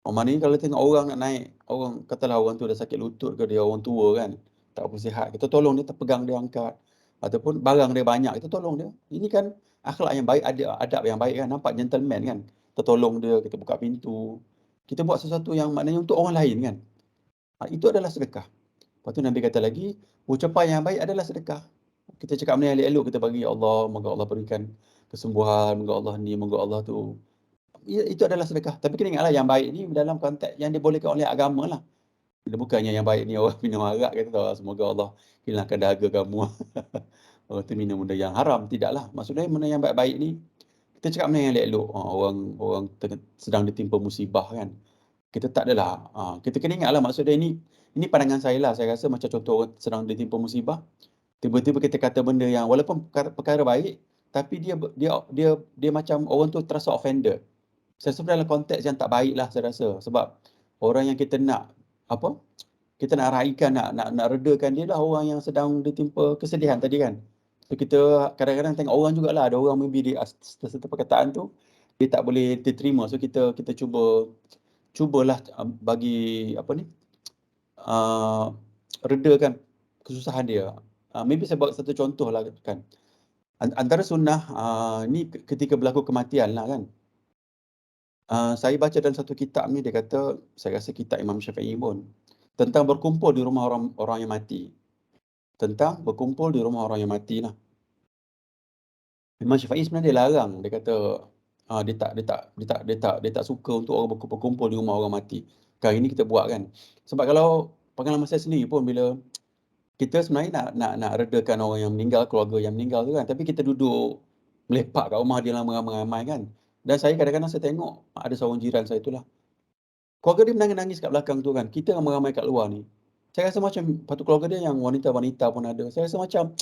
Maknanya kalau tengok orang nak naik, orang katalah orang tu dah sakit lutut ke, dia orang tua kan, tak apa sihat, kita tolong dia, terpegang dia angkat, ataupun barang dia banyak, kita tolong dia. Ini kan akhlak yang baik, adab yang baik kan, nampak gentleman kan. Kita tolong dia, kita buka pintu, kita buat sesuatu yang maknanya untuk orang lain kan. Itu adalah sedekah. Lepas tu Nabi kata lagi, ucapan yang baik adalah sedekah. Kita cakap benda yang elok-elok, kita bagi, ya Allah, moga Allah berikan kesembuhan, moga Allah ni, moga Allah tu. Itu adalah sedekah. Tapi kena ingatlah, yang baik ni dalam konteks yang dibolehkan oleh agama lah. Dia bukannya yang baik ni orang minum arak kata tahu, semoga Allah hilangkan dahaga kamu. Orang tu minum benda yang haram. Tidaklah. Maksudnya benda yang baik-baik ni, kita cakap benda yang elok-elok. Orang sedang ditimpa musibah kan. Kita tak adalah. Kita kena ingatlah maksudnya ini pandangan saya lah. Saya rasa macam contoh orang sedang ditimpa musibah. Tiba-tiba kita kata benda yang walaupun perkara baik, tapi dia macam orang tu terasa offended. Saya rasa dalam konteks yang tak baik lah saya rasa. Sebab orang yang kita nak kita nak raikan, nak redakan dia lah orang yang sedang ditimpa kesedihan tadi kan. So kita kadang-kadang tengok orang jugalah, ada orang maybe dia serta perkataan tu dia tak boleh diterima. So kita cubalah bagi redakan kesusahan dia. Maybe saya buat satu contoh lah kan. Antara sunnah ni ketika berlaku kematian lah kan. Saya baca dalam satu kitab ni dia kata, saya rasa kitab Imam Syafi'i pun, tentang berkumpul di rumah orang yang mati. Tentang berkumpul di rumah orang yang mati lah. Imam Syafi'i sebenarnya dia larang, dia kata dia tak suka untuk orang berkumpul di rumah orang mati. Kali ini kita buat kan. Sebab kalau pengalaman saya sendiri pun bila kita sebenarnya nak redakan orang yang meninggal, keluarga yang meninggal tu kan, tapi kita duduk melepak kat rumah dia lah ramai-ramai kan. Dan saya kadang-kadang saya tengok ada seorang jiran saya tu lah, keluarga dia menangis-nangis kat belakang tu kan. Kita ramai-ramai kat luar ni. Saya rasa macam patut keluarga dia yang wanita-wanita pun ada. Saya rasa macam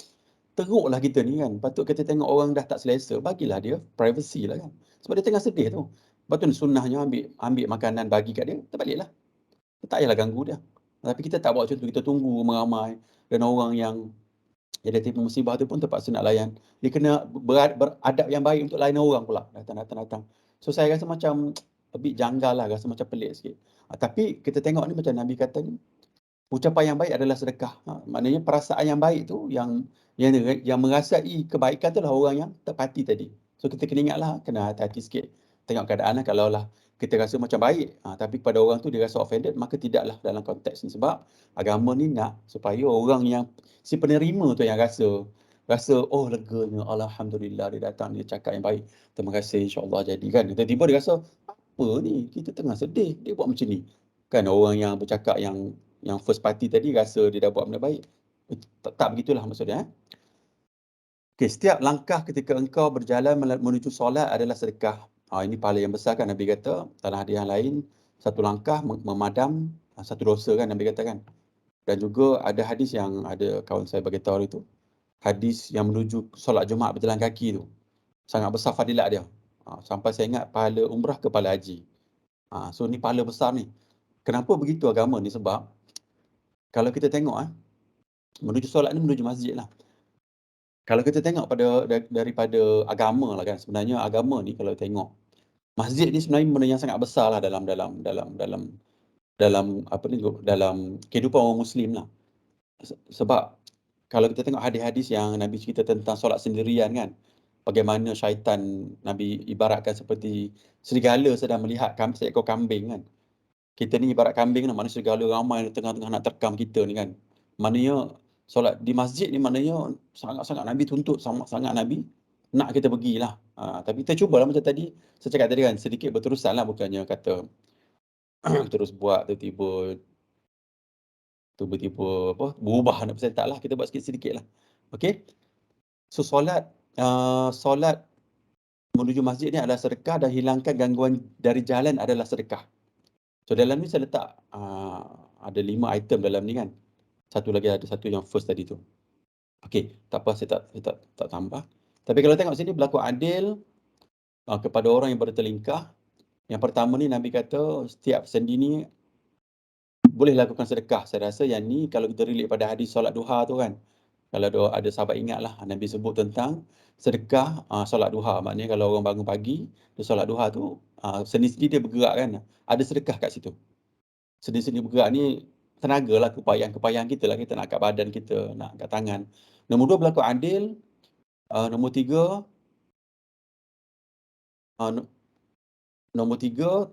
teruklah kita ni kan. Patut kita tengok orang dah tak selesa, bagilah dia privacy lah kan. Sebab dia tengah sedih tu. Lepas tu sunnahnya ambil makanan bagi kat dia, terbaliklah. Kita tak payahlah ganggu dia. Tapi kita tak buat macam tu. Kita tunggu ramai-ramai. Dan orang yang ada tipu musibah tu pun terpaksa nak layan. Dia kena beradab yang baik untuk layan orang pula. Datang. So saya rasa macam a bit janggal lah. Rasa macam pelik sikit. Tapi kita tengok ni macam Nabi kata ni, ucapan yang baik adalah sedekah. Maknanya perasaan yang baik tu yang merasai kebaikan tu lah orang yang terpati tadi. So kita kena ingatlah, kena hati-hati sikit. Tengok keadaan lah, kalau lah kita rasa macam baik, tapi pada orang tu dia rasa offended, maka tidaklah dalam konteks ni. Sebab agama ni nak supaya orang yang si penerima tu yang rasa oh leganya, alhamdulillah dia datang, dia cakap yang baik, terima kasih, insya-Allah jadi kan. Tiba-tiba dia rasa apa ni, kita tengah sedih, dia buat macam ni. Kan orang yang bercakap yang first party tadi rasa dia dah buat benda baik. Tak begitulah maksudnya. Okey, setiap langkah ketika engkau berjalan menuju solat adalah sedekah. Ini pahala yang besar kan Nabi kata. Dalam hadis yang lain, satu langkah memadam satu dosa kan Nabi kata kan. Dan juga ada hadis yang ada kawan saya bagi tahu itu. Hadis yang menuju solat Jumaat berjalan kaki tu. Sangat besar fadilat dia. Sampai saya ingat pahala umrah ke pahala haji. So ni pahala besar ni. Kenapa begitu agama ni? Sebab kalau kita tengok menuju solat ni menuju masjid lah. Kalau kita tengok daripada agama lah kan, sebenarnya agama ni kalau tengok masjid ni sebenarnya benda yang sangat besar lah dalam kehidupan orang Muslim lah. Sebab kalau kita tengok hadis-hadis yang Nabi cerita tentang solat sendirian kan, bagaimana syaitan Nabi ibaratkan seperti serigala sedang melihat seekor kambing kan. Kita ni ibarat kambing lah, maknanya serigala ramai tengah-tengah nak terkam kita ni kan. Maknanya solat di masjid ni maknanya sangat-sangat Nabi tuntut, sangat Nabi nak kita pergilah. Tapi kita cubalah macam tadi, saya cakap tadi kan, sedikit berterusan lah, bukannya kata terus buat tiba-tiba berubah 100% tak lah, kita buat sikit-sikit lah. Okey. So solat menuju masjid ni adalah sedekah, dan hilangkan gangguan dari jalan adalah sedekah. So dalam ni saya letak ada 5 item dalam ni kan. Satu lagi ada satu yang first tadi tu. Okey, tak apa, saya tak tambah. Tapi kalau tengok sini berlaku adil kepada orang yang bertelingkah. Yang pertama ni Nabi kata setiap sendi ni boleh lakukan sedekah. Saya rasa yang ni kalau kita relate pada hadis solat duha tu kan. Kalau ada sahabat ingatlah Nabi sebut tentang sedekah solat duha. Maknanya kalau orang bangun pagi, dia solat duha tu sendi-sendi dia bergerak kan. Ada sedekah kat situ. Sendi-sendi bergerak ni tenaga lah, kepayahan kita lah, kita nak kat badan kita, nak kat tangan. Nombor 2 berlaku adil. Nombor 3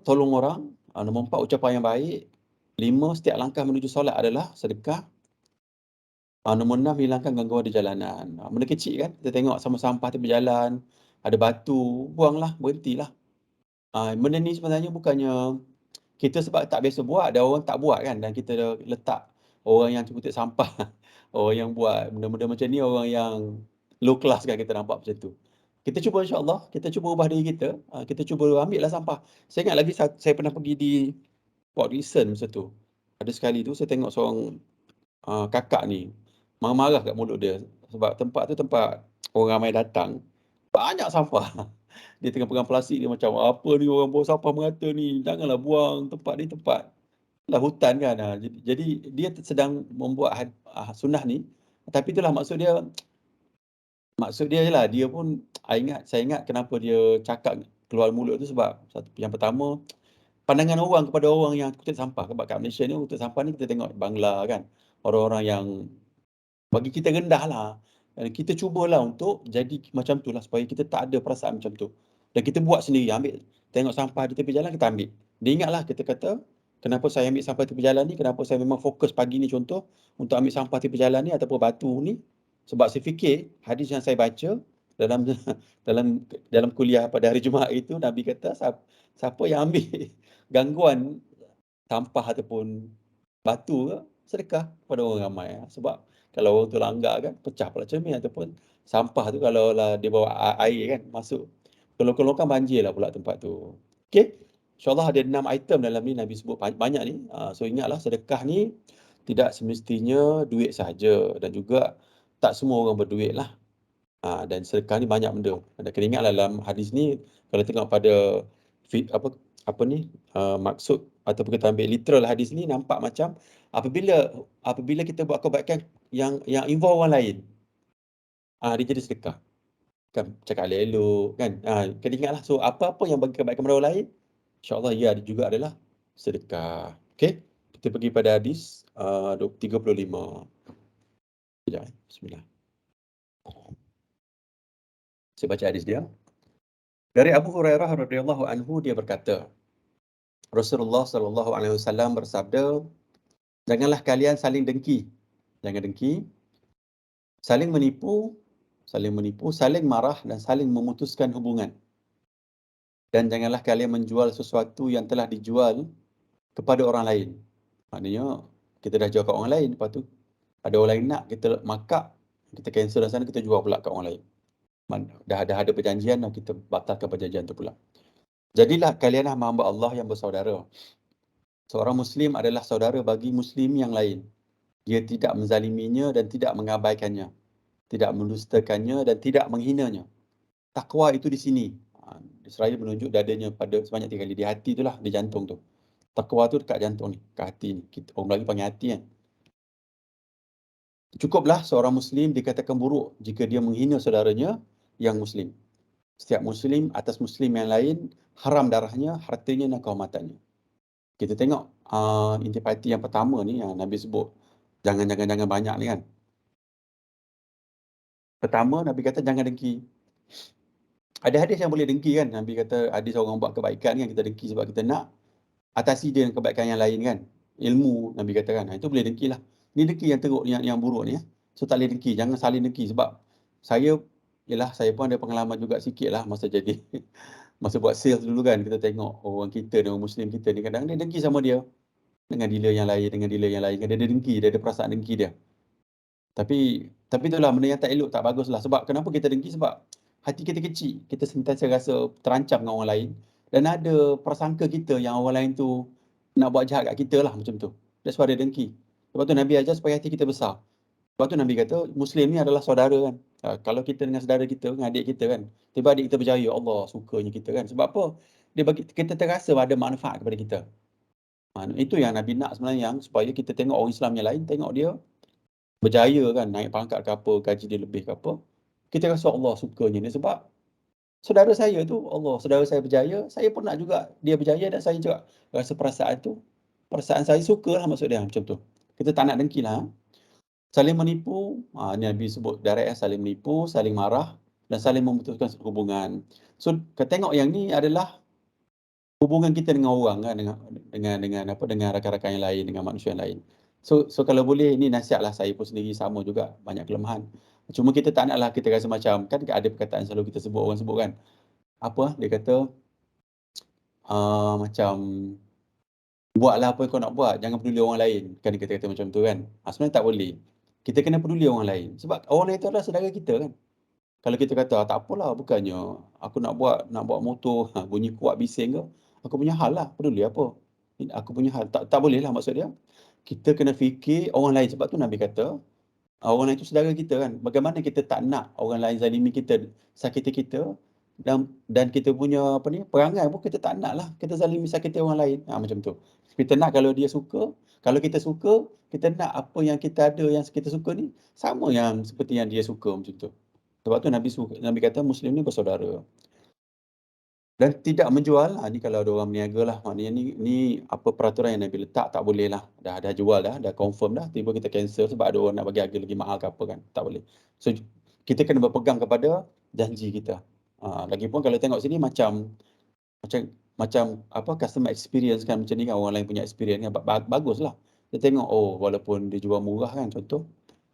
tolong orang. Nombor 4 ucapan yang baik. 5 setiap langkah menuju solat adalah sedekah. Nombor 6 hilangkan gangguan di jalanan. Benda kecil kan, kita tengok sama sampah tu berjalan, ada batu, buanglah, berhentilah. Benda ni sebenarnya bukannya kita sebab tak biasa buat, ada orang tak buat kan, dan kita dah letak orang yang kutip sampah, orang yang buat benda-benda macam ni, orang yang low class kan, kita nampak macam tu. Kita cuba insya-Allah, kita cuba ubah diri kita, kita cuba ambil lah sampah. Saya ingat lagi saya pernah pergi di Port Dickson masa tu. Ada sekali tu saya tengok seorang kakak ni marah-marah kat mulut dia sebab tempat tu tempat orang ramai datang, banyak sampah. Dia tengah pegang plastik, dia macam, apa ni orang buang sampah merata ni, janganlah buang, tempat ni tempat lah hutan kan. Jadi dia sedang membuat sunnah ni, tapi itulah maksud dia ialah dia pun, saya ingat kenapa dia cakap keluar mulut tu sebab yang pertama, pandangan orang kepada orang yang kutip sampah. Sebab kat Malaysia ni kutip sampah ni kita tengok Bangla kan, orang-orang yang bagi kita rendah lah. Dan kita cubalah untuk jadi macam tu lah, supaya kita tak ada perasaan macam tu. Dan kita buat sendiri, ambil, tengok sampah di tepi jalan, kita ambil. Dia ingatlah kita kata, kenapa saya ambil sampah tepi jalan ni, kenapa saya memang fokus pagi ni contoh, untuk ambil sampah tepi jalan ni ataupun batu ni. Sebab saya fikir, hadis yang saya baca dalam dalam kuliah pada hari Jumaat itu, Nabi kata, siapa yang ambil gangguan sampah ataupun batu ke, sedekah kepada orang ramai. Sebab kalau orang tu langgar kan, pecah pula cermin, ataupun sampah tu kalau lah dia bawa air kan masuk, kolong-kolong kan banjir lah pula tempat tu. Okey, insyaAllah ada 6 item dalam ni Nabi sebut banyak ni. So ingatlah, sedekah ni tidak semestinya duit sahaja, dan juga tak semua orang berduit lah. Dan sedekah ni banyak benda. Anda kena ingatlah dalam hadis ni, kalau tengok pada apa ni, maksud ataupun kita ambil literal hadis ni, nampak macam apabila kita buat kebaikan yang involve orang lain, dia jadi sedekah. Kan cakap elok kan. Kena ingatlah, so apa-apa yang bagi kebaikan kepada orang lain, insya-Allah ia juga adalah sedekah. Okey, kita pergi pada hadis 35. Sekejap, bismillah. Saya baca hadis dia. Dari Abu Hurairah radhiyallahu anhu, dia berkata, Rasulullah sallallahu alaihi wasallam bersabda, janganlah kalian saling dengki. Jangan dengki, saling menipu, saling marah dan saling memutuskan hubungan. Dan janganlah kalian menjual sesuatu yang telah dijual kepada orang lain. Maknanya kita dah jual kat orang lain, lepas tu ada orang lain nak, kita markup, kita cancel dari sana, kita jual pula kat orang lain. Dah ada perjanjian dan kita batalkan perjanjian tu pula. Jadilah kalianlah hamba Allah yang bersaudara. Seorang Muslim adalah saudara bagi Muslim yang lain. Dia tidak menzaliminya dan tidak mengabaikannya, tidak mendustakannya dan tidak menghinanya. Takwa itu di sini. Seraya menunjuk dadanya pada sebanyak 3 kali. Di hati itulah, di jantung tu. Takwa tu dekat jantung ni, kat hati ni. Orang Melayu panggil hati kan. Cukuplah seorang Muslim dikatakan buruk jika dia menghina saudaranya yang Muslim. Setiap Muslim atas Muslim yang lain, haram darahnya, hartanya dan kehormatannya. Kita tengok intipati yang pertama ni yang Nabi sebut, jangan banyak ni kan. Pertama, Nabi kata jangan dengki. Ada hadis yang boleh dengki kan. Nabi kata hadis orang buat kebaikan kan, kita dengki sebab kita nak atasi dia dengan kebaikan yang lain kan. Ilmu, Nabi kata kan. Itu boleh dengki lah. Ni dengki yang teruk, yang buruk ni. So tak boleh dengki. Jangan saling dengki. Sebab saya pun ada pengalaman juga sikit lah masa jadi masa buat sales dulu kan. Kita tengok orang kita, orang Muslim kita ni, kadang dia dengki sama dia dengan dealer yang lain, Dia ada dengki, dia ada perasaan dengki dia. Tapi itulah benda yang tak elok, tak bagus lah. Sebab kenapa kita dengki? Sebab hati kita kecil. Kita sentiasa rasa terancam dengan orang lain. Dan ada prasangka kita yang orang lain tu nak buat jahat kat kita lah, macam tu. That's why dia dengki. Sebab tu Nabi ajar supaya hati kita besar. Sebab tu Nabi kata, Muslim ni adalah saudara kan. Kalau kita dengan saudara kita, dengan adik kita kan, tiba adik kita berjaya, Allah sukanya kita kan. Sebab apa? Dia bagi kita terasa ada manfaat kepada kita. Itu yang Nabi nak sebenarnya, supaya kita tengok orang Islam yang lain, tengok dia berjaya kan, naik pangkat ke apa, gaji dia lebih ke apa, kita rasa Allah sukanya ni. Sebab saudara saya tu, saudara saya berjaya, saya pun nak juga dia berjaya, dan saya juga rasa perasaan saya suka lah, maksud dia macam tu. Kita tak nak dengki lah. Saling menipu, ni Nabi sebut direct, saling menipu, saling marah dan saling memutuskan hubungan. So tengok yang ni adalah hubungan kita dengan orang kan, dengan rakan-rakan yang lain, dengan manusia yang lain. So kalau boleh, ni nasihatlah, saya pun sendiri sama juga, banyak kelemahan. Cuma kita tak naklah kita rasa macam, kan ada perkataan selalu kita sebut, orang sebut kan, apa dia kata, macam Buatlah apa yang kau nak buat, jangan peduli orang lain. Kan kita kata macam tu kan. Sebenarnya tak boleh. Kita kena peduli orang lain. Sebab orang lain tu adalah saudara kita kan. Kalau kita kata, tak apalah, bukannya aku nak buat motor, bunyi kuat bising ke, aku punya hal lah, peduli apa. Aku punya hal, tak boleh lah maksud dia. Kita kena fikir orang lain. Sebab tu Nabi kata, orang lain itu saudara kita kan. Bagaimana kita tak nak orang lain zalimi kita, sakiti kita, dan kita punya apa ni perangai pun kita tak nak lah kita zalimi sakiti orang lain. Macam tu. Kita nak kalau dia suka, kalau kita suka, kita nak apa yang kita ada yang kita suka ni sama yang seperti yang dia suka macam tu. Sebab tu Nabi kata Muslim ni bersaudara. Dan tidak menjual lah. Ni kalau ada orang berniaga lah. Maknanya ni apa peraturan yang Nabi letak, tak boleh lah. Dah jual dah confirm dah. Tiba kita cancel sebab ada orang nak bagi harga lagi mahal ke apa kan. Tak boleh. So, kita kena berpegang kepada janji kita. Lagipun kalau tengok sini macam apa customer experience kan macam ni kan. Orang lain punya experience kan. Bagus lah. Dia tengok, oh walaupun dia jual murah kan contoh.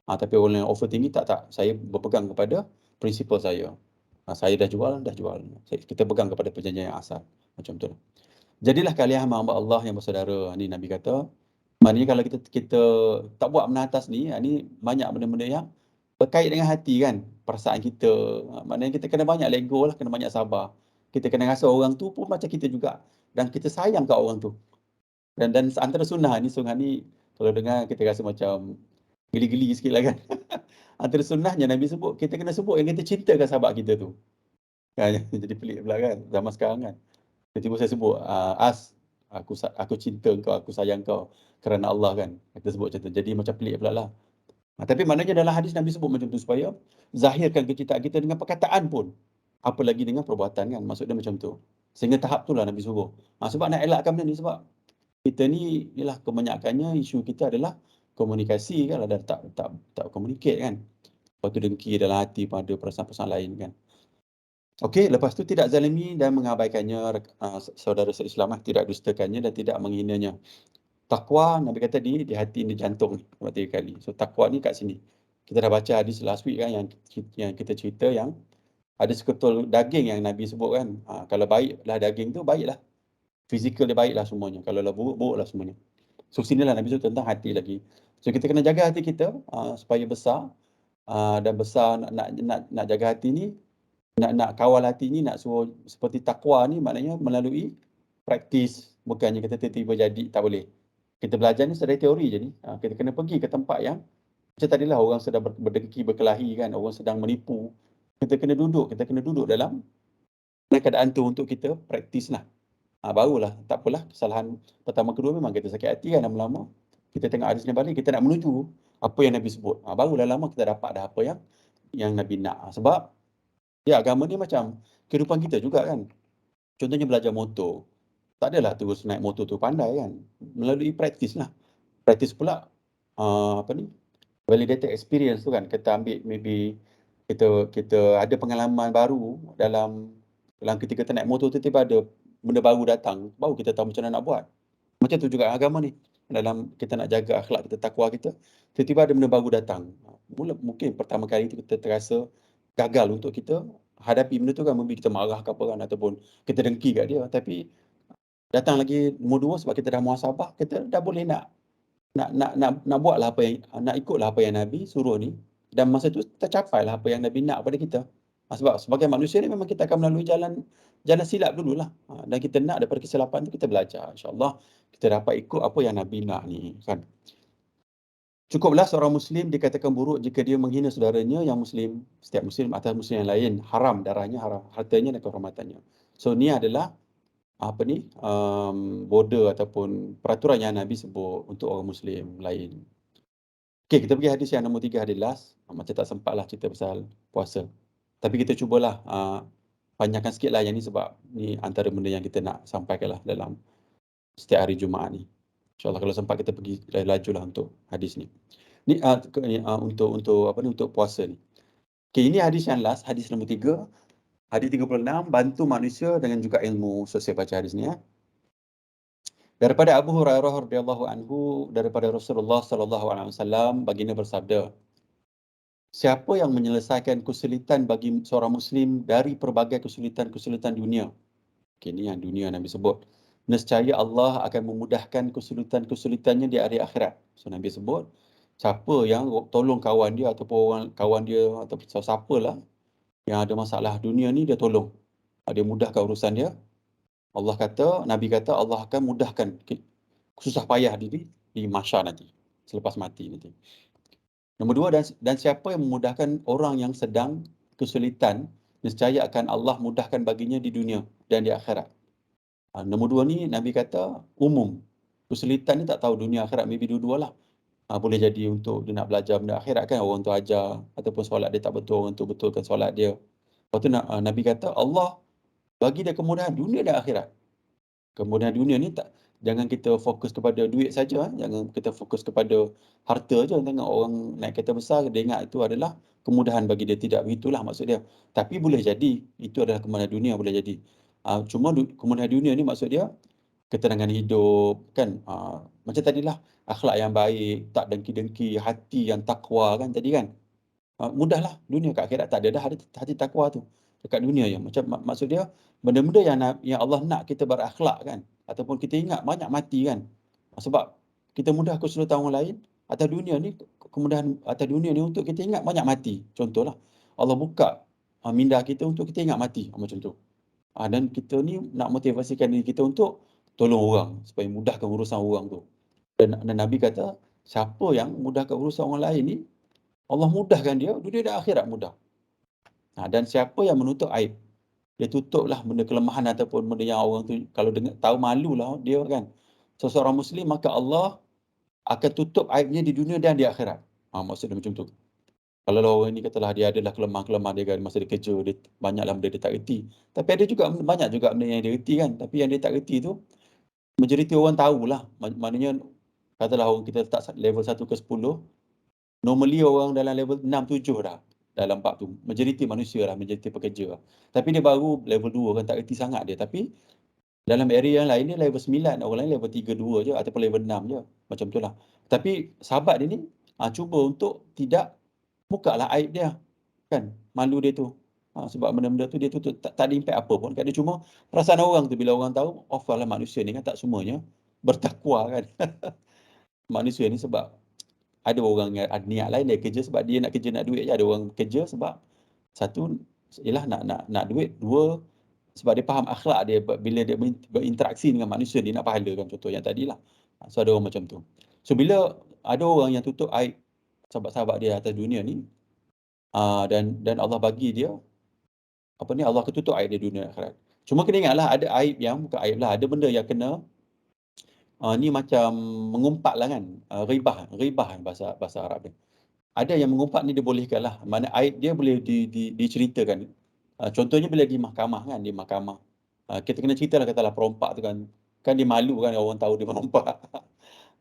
Tapi orang lain offer tinggi, tak. Saya berpegang kepada prinsipal saya. Saya dah jual. Kita pegang kepada perjanjian yang asal. Macam tu. Jadilah kalian hamba Allah yang bersaudara. Ni Nabi kata. Maknanya kalau kita tak buat benda atas ni, ni banyak benda-benda yang berkait dengan hati kan. Perasaan kita. Maknanya kita kena banyak let go lah. Kena banyak sabar. Kita kena rasa orang tu pun macam kita juga. Dan kita sayang kat orang tu. Dan antara sunnah ni kalau dengar kita rasa macam geli-geli sikit lah kan. Antara sunnahnya Nabi sebut, kita kena sebut yang kita cintakan sahabat kita tu. Jadi pelik pula kan, zaman sekarang kan. Tiba-tiba saya sebut, aku cinta kau, aku sayang kau kerana Allah kan. Kita sebut macam tu. Jadi macam pelik pula lah. Tapi maknanya dalam hadis Nabi sebut macam tu supaya zahirkan kecintaan kita dengan perkataan pun. Apalagi dengan perbuatan kan. Maksud dia macam tu. Sehingga tahap tu lah Nabi suruh. Sebab nak elakkan benda ni, sebab kita ni, inilah kebanyakannya isu kita adalah komunikasi kan. Dan tak communicate kan. Lepas tu dengki dalam hati pun ada perasaan-perasaan lain kan. Okey, lepas tu tidak zalimi dan mengabaikannya saudara se-Islam, tidak dustakannya dan tidak menghinanya. Takwa, Nabi kata di hati, di jantung ni, 3 kali. So takwa ni kat sini. Kita dah baca hadis last week kan yang kita cerita yang ada seketul daging yang Nabi sebut kan. Kalau baiklah daging tu, baiklah. Fizikal dia baiklah semuanya. Kalau lah buruk, buruklah semuanya. So sinilah Nabi sebut tentang hati lagi. So kita kena jaga hati kita supaya besar. Dan besar nak jaga hati ni, nak kawal hati ni, nak suruh seperti takwa ni, maknanya melalui praktis. Bukannya kita tiba-tiba jadi, tak boleh. Kita belajar ni sedari teori je ni. Kita kena pergi ke tempat yang macam tadilah orang sedang berdengki, berkelahi kan, orang sedang menipu. Kita kena duduk dalam keadaan tu untuk kita praktis lah. Barulah, tak apalah, kesalahan pertama kedua memang kita sakit hati kan lama-lama. Kita tengok hadis ni balik, kita nak menuju apa yang Nabi sebut. Barulah lama kita dapat dah apa yang Nabi nak. Sebab agama ni macam kehidupan kita juga kan. Contohnya belajar motor. Tak adalah terus naik motor tu pandai kan. Melalui praktis lah. Praktis pula validated experience tu kan. Kita ambil maybe kita ada pengalaman baru dalam ketika kita naik motor tu, tiba ada benda baru datang, baru kita tahu macam mana nak buat. Macam tu juga agama ni. Dalam kita nak jaga akhlak kita, takwa kita, tiba-tiba ada benda baru datang. Mungkin pertama kali tu kita terasa gagal untuk kita hadapi benda tu kan, mungkin kita marah ke apa kan, ataupun kita dengki kat dia. Tapi datang lagi nombor 2, sebab kita dah muhasabah, kita dah boleh nak buatlah apa yang nak ikutlah apa yang Nabi suruh ni, dan masa tu tercapailah apa yang Nabi nak pada kita. Sebab sebagai manusia ni memang kita akan melalui jalan silap dululah. Dan kita nak daripada kesilapan tu kita belajar. InsyaAllah kita dapat ikut apa yang Nabi nak ni kan. Cukuplah seorang Muslim dikatakan buruk jika dia menghina saudaranya yang Muslim. Setiap Muslim atas Muslim yang lain, haram darahnya, haram hartanya dan kehormatannya. So ni adalah border ataupun peraturan yang Nabi sebut untuk orang Muslim lain. Okey, kita pergi hadis yang nombor 3, hadis last. Macam tak sempat lah cerita pasal puasa. Tapi kita cubalah panjangkan sikit lah yang ni, sebab ni antara benda yang kita nak sampaikan lah dalam setiap hari Jumaat ni. InsyaAllah kalau sempat kita pergi laju lah untuk hadis ni. Ni untuk puasa ni. Okey, ini hadis yang last, hadis nombor 3. Hadis 36, bantu manusia dengan juga ilmu. So saya baca hadis ni Daripada Abu Hurairah radhiyallahu anhu, daripada Rasulullah sallallahu alaihi wasallam, baginda bersabda, siapa yang menyelesaikan kesulitan bagi seorang Muslim dari pelbagai kesulitan-kesulitan dunia. Okey, ni yang dunia Nabi sebut. nescaya Allah akan memudahkan kesulitan-kesulitannya di hari akhirat. So Nabi sebut, siapa yang tolong kawan dia ataupun orang kawan dia ataupun siapa-siapalah yang ada masalah dunia ni, dia tolong. Dia mudahkan urusan dia. Allah kata, Nabi kata Allah akan mudahkan susah payah di mahsyar nanti, selepas mati nanti. Nombor dua, dan siapa yang memudahkan orang yang sedang kesulitan, nescaya akan Allah mudahkan baginya di dunia dan di akhirat. Nombor dua ni Nabi kata umum. Kesulitan ni tak tahu dunia akhirat, maybe dua-dualah. Boleh jadi untuk dia nak belajar benda akhirat kan, orang tu ajar, ataupun solat dia tak betul, orang tu betulkan solat dia. Lepas tu Nabi kata Allah bagi dia kemudahan dunia dan akhirat. Kemudahan dunia ni jangan kita fokus kepada duit saja, jangan kita fokus kepada harta je. Tengok orang naik kereta besar, dia ingat itu adalah kemudahan bagi dia. Tidak begitulah maksud dia. Tapi boleh jadi itu adalah kemudahan dunia, boleh jadi. Cuma kemudahan dunia ni maksud dia ketenangan hidup kan, macam tadilah, akhlak yang baik, tak dengki-dengki, hati yang takwa kan tadi kan. Mudahlah dunia, kat akhirat tak ada dah hati takwa tu. Dekat dunia yang macam maksud dia benda-benda yang Allah nak kita berakhlak kan, ataupun kita ingat banyak mati kan. Sebab kita mudah kesulitan orang lain, atas dunia ni kemudahan atas dunia ni untuk kita ingat banyak mati. Contohlah Allah buka minda kita untuk kita ingat mati, macam tu. Dan kita ni nak motivasikan diri kita untuk tolong orang supaya mudahkan urusan orang tu. Dan Nabi kata siapa yang mudahkan urusan orang lain ni, Allah mudahkan dia dunia dan akhirat mudah. Dan siapa yang menutup aib, dia tutuplah benda kelemahan ataupun benda yang orang tu kalau dengar tahu malulah dia kan. Seseorang Muslim, maka Allah akan tutup aibnya di dunia dan di akhirat. Maksudnya macam tu. Kalau orang ni katalah dia adalah kelemahan-kelemahan dia kan, masa dia kerja, dia banyaklah benda dia tak reti. Tapi ada juga banyak juga benda yang dia reti kan. Tapi yang dia tak reti tu, majoriti orang tahulah. Maknanya, katalah orang kita letak level 1 ke 10, normally orang dalam level 6, 7 dah dalam bab tu. Majoriti manusia lah, majoriti pekerja lah. Tapi dia baru level 2 kan, tak reti sangat dia. Tapi dalam area yang lain dia level 9, orang lain level 3, 2 je ataupun level 6 je. Macam tu lah. Tapi sahabat dia ni cuba untuk tidak buka lah aib dia. Kan? Malu dia tu. Sebab benda-benda tu dia tu tak ada impact apa pun. Dia cuma perasaan orang tu bila orang tahu, lah manusia ni kan tak semuanya bertakwa kan. Manusia ni sebab ada orang yang ada niat lain, dia kerja sebab dia nak kerja nak duit je. Ada orang kerja sebab satu ialah nak duit, dua sebab dia faham akhlak dia bila dia berinteraksi dengan manusia, dia nak pahala kan, contoh yang tadilah. So ada orang macam tu. So bila ada orang yang tutup aib sahabat-sahabat dia atas dunia ni, dan Allah bagi dia Allah ketutup aib dia dunia akhirat. Cuma kena ingatlah ada aib yang bukan aib lah, ada benda yang kena ni macam mengumpat lah kan, ribah bahasa Arab dia. Ada yang mengumpat ni dibolehkan lah, mana aib dia boleh diceritakan. Contohnya bila di mahkamah kan, di mahkamah kita kena cerita lah, katalah perompak tu kan dia malu kan orang tahu dia merompak.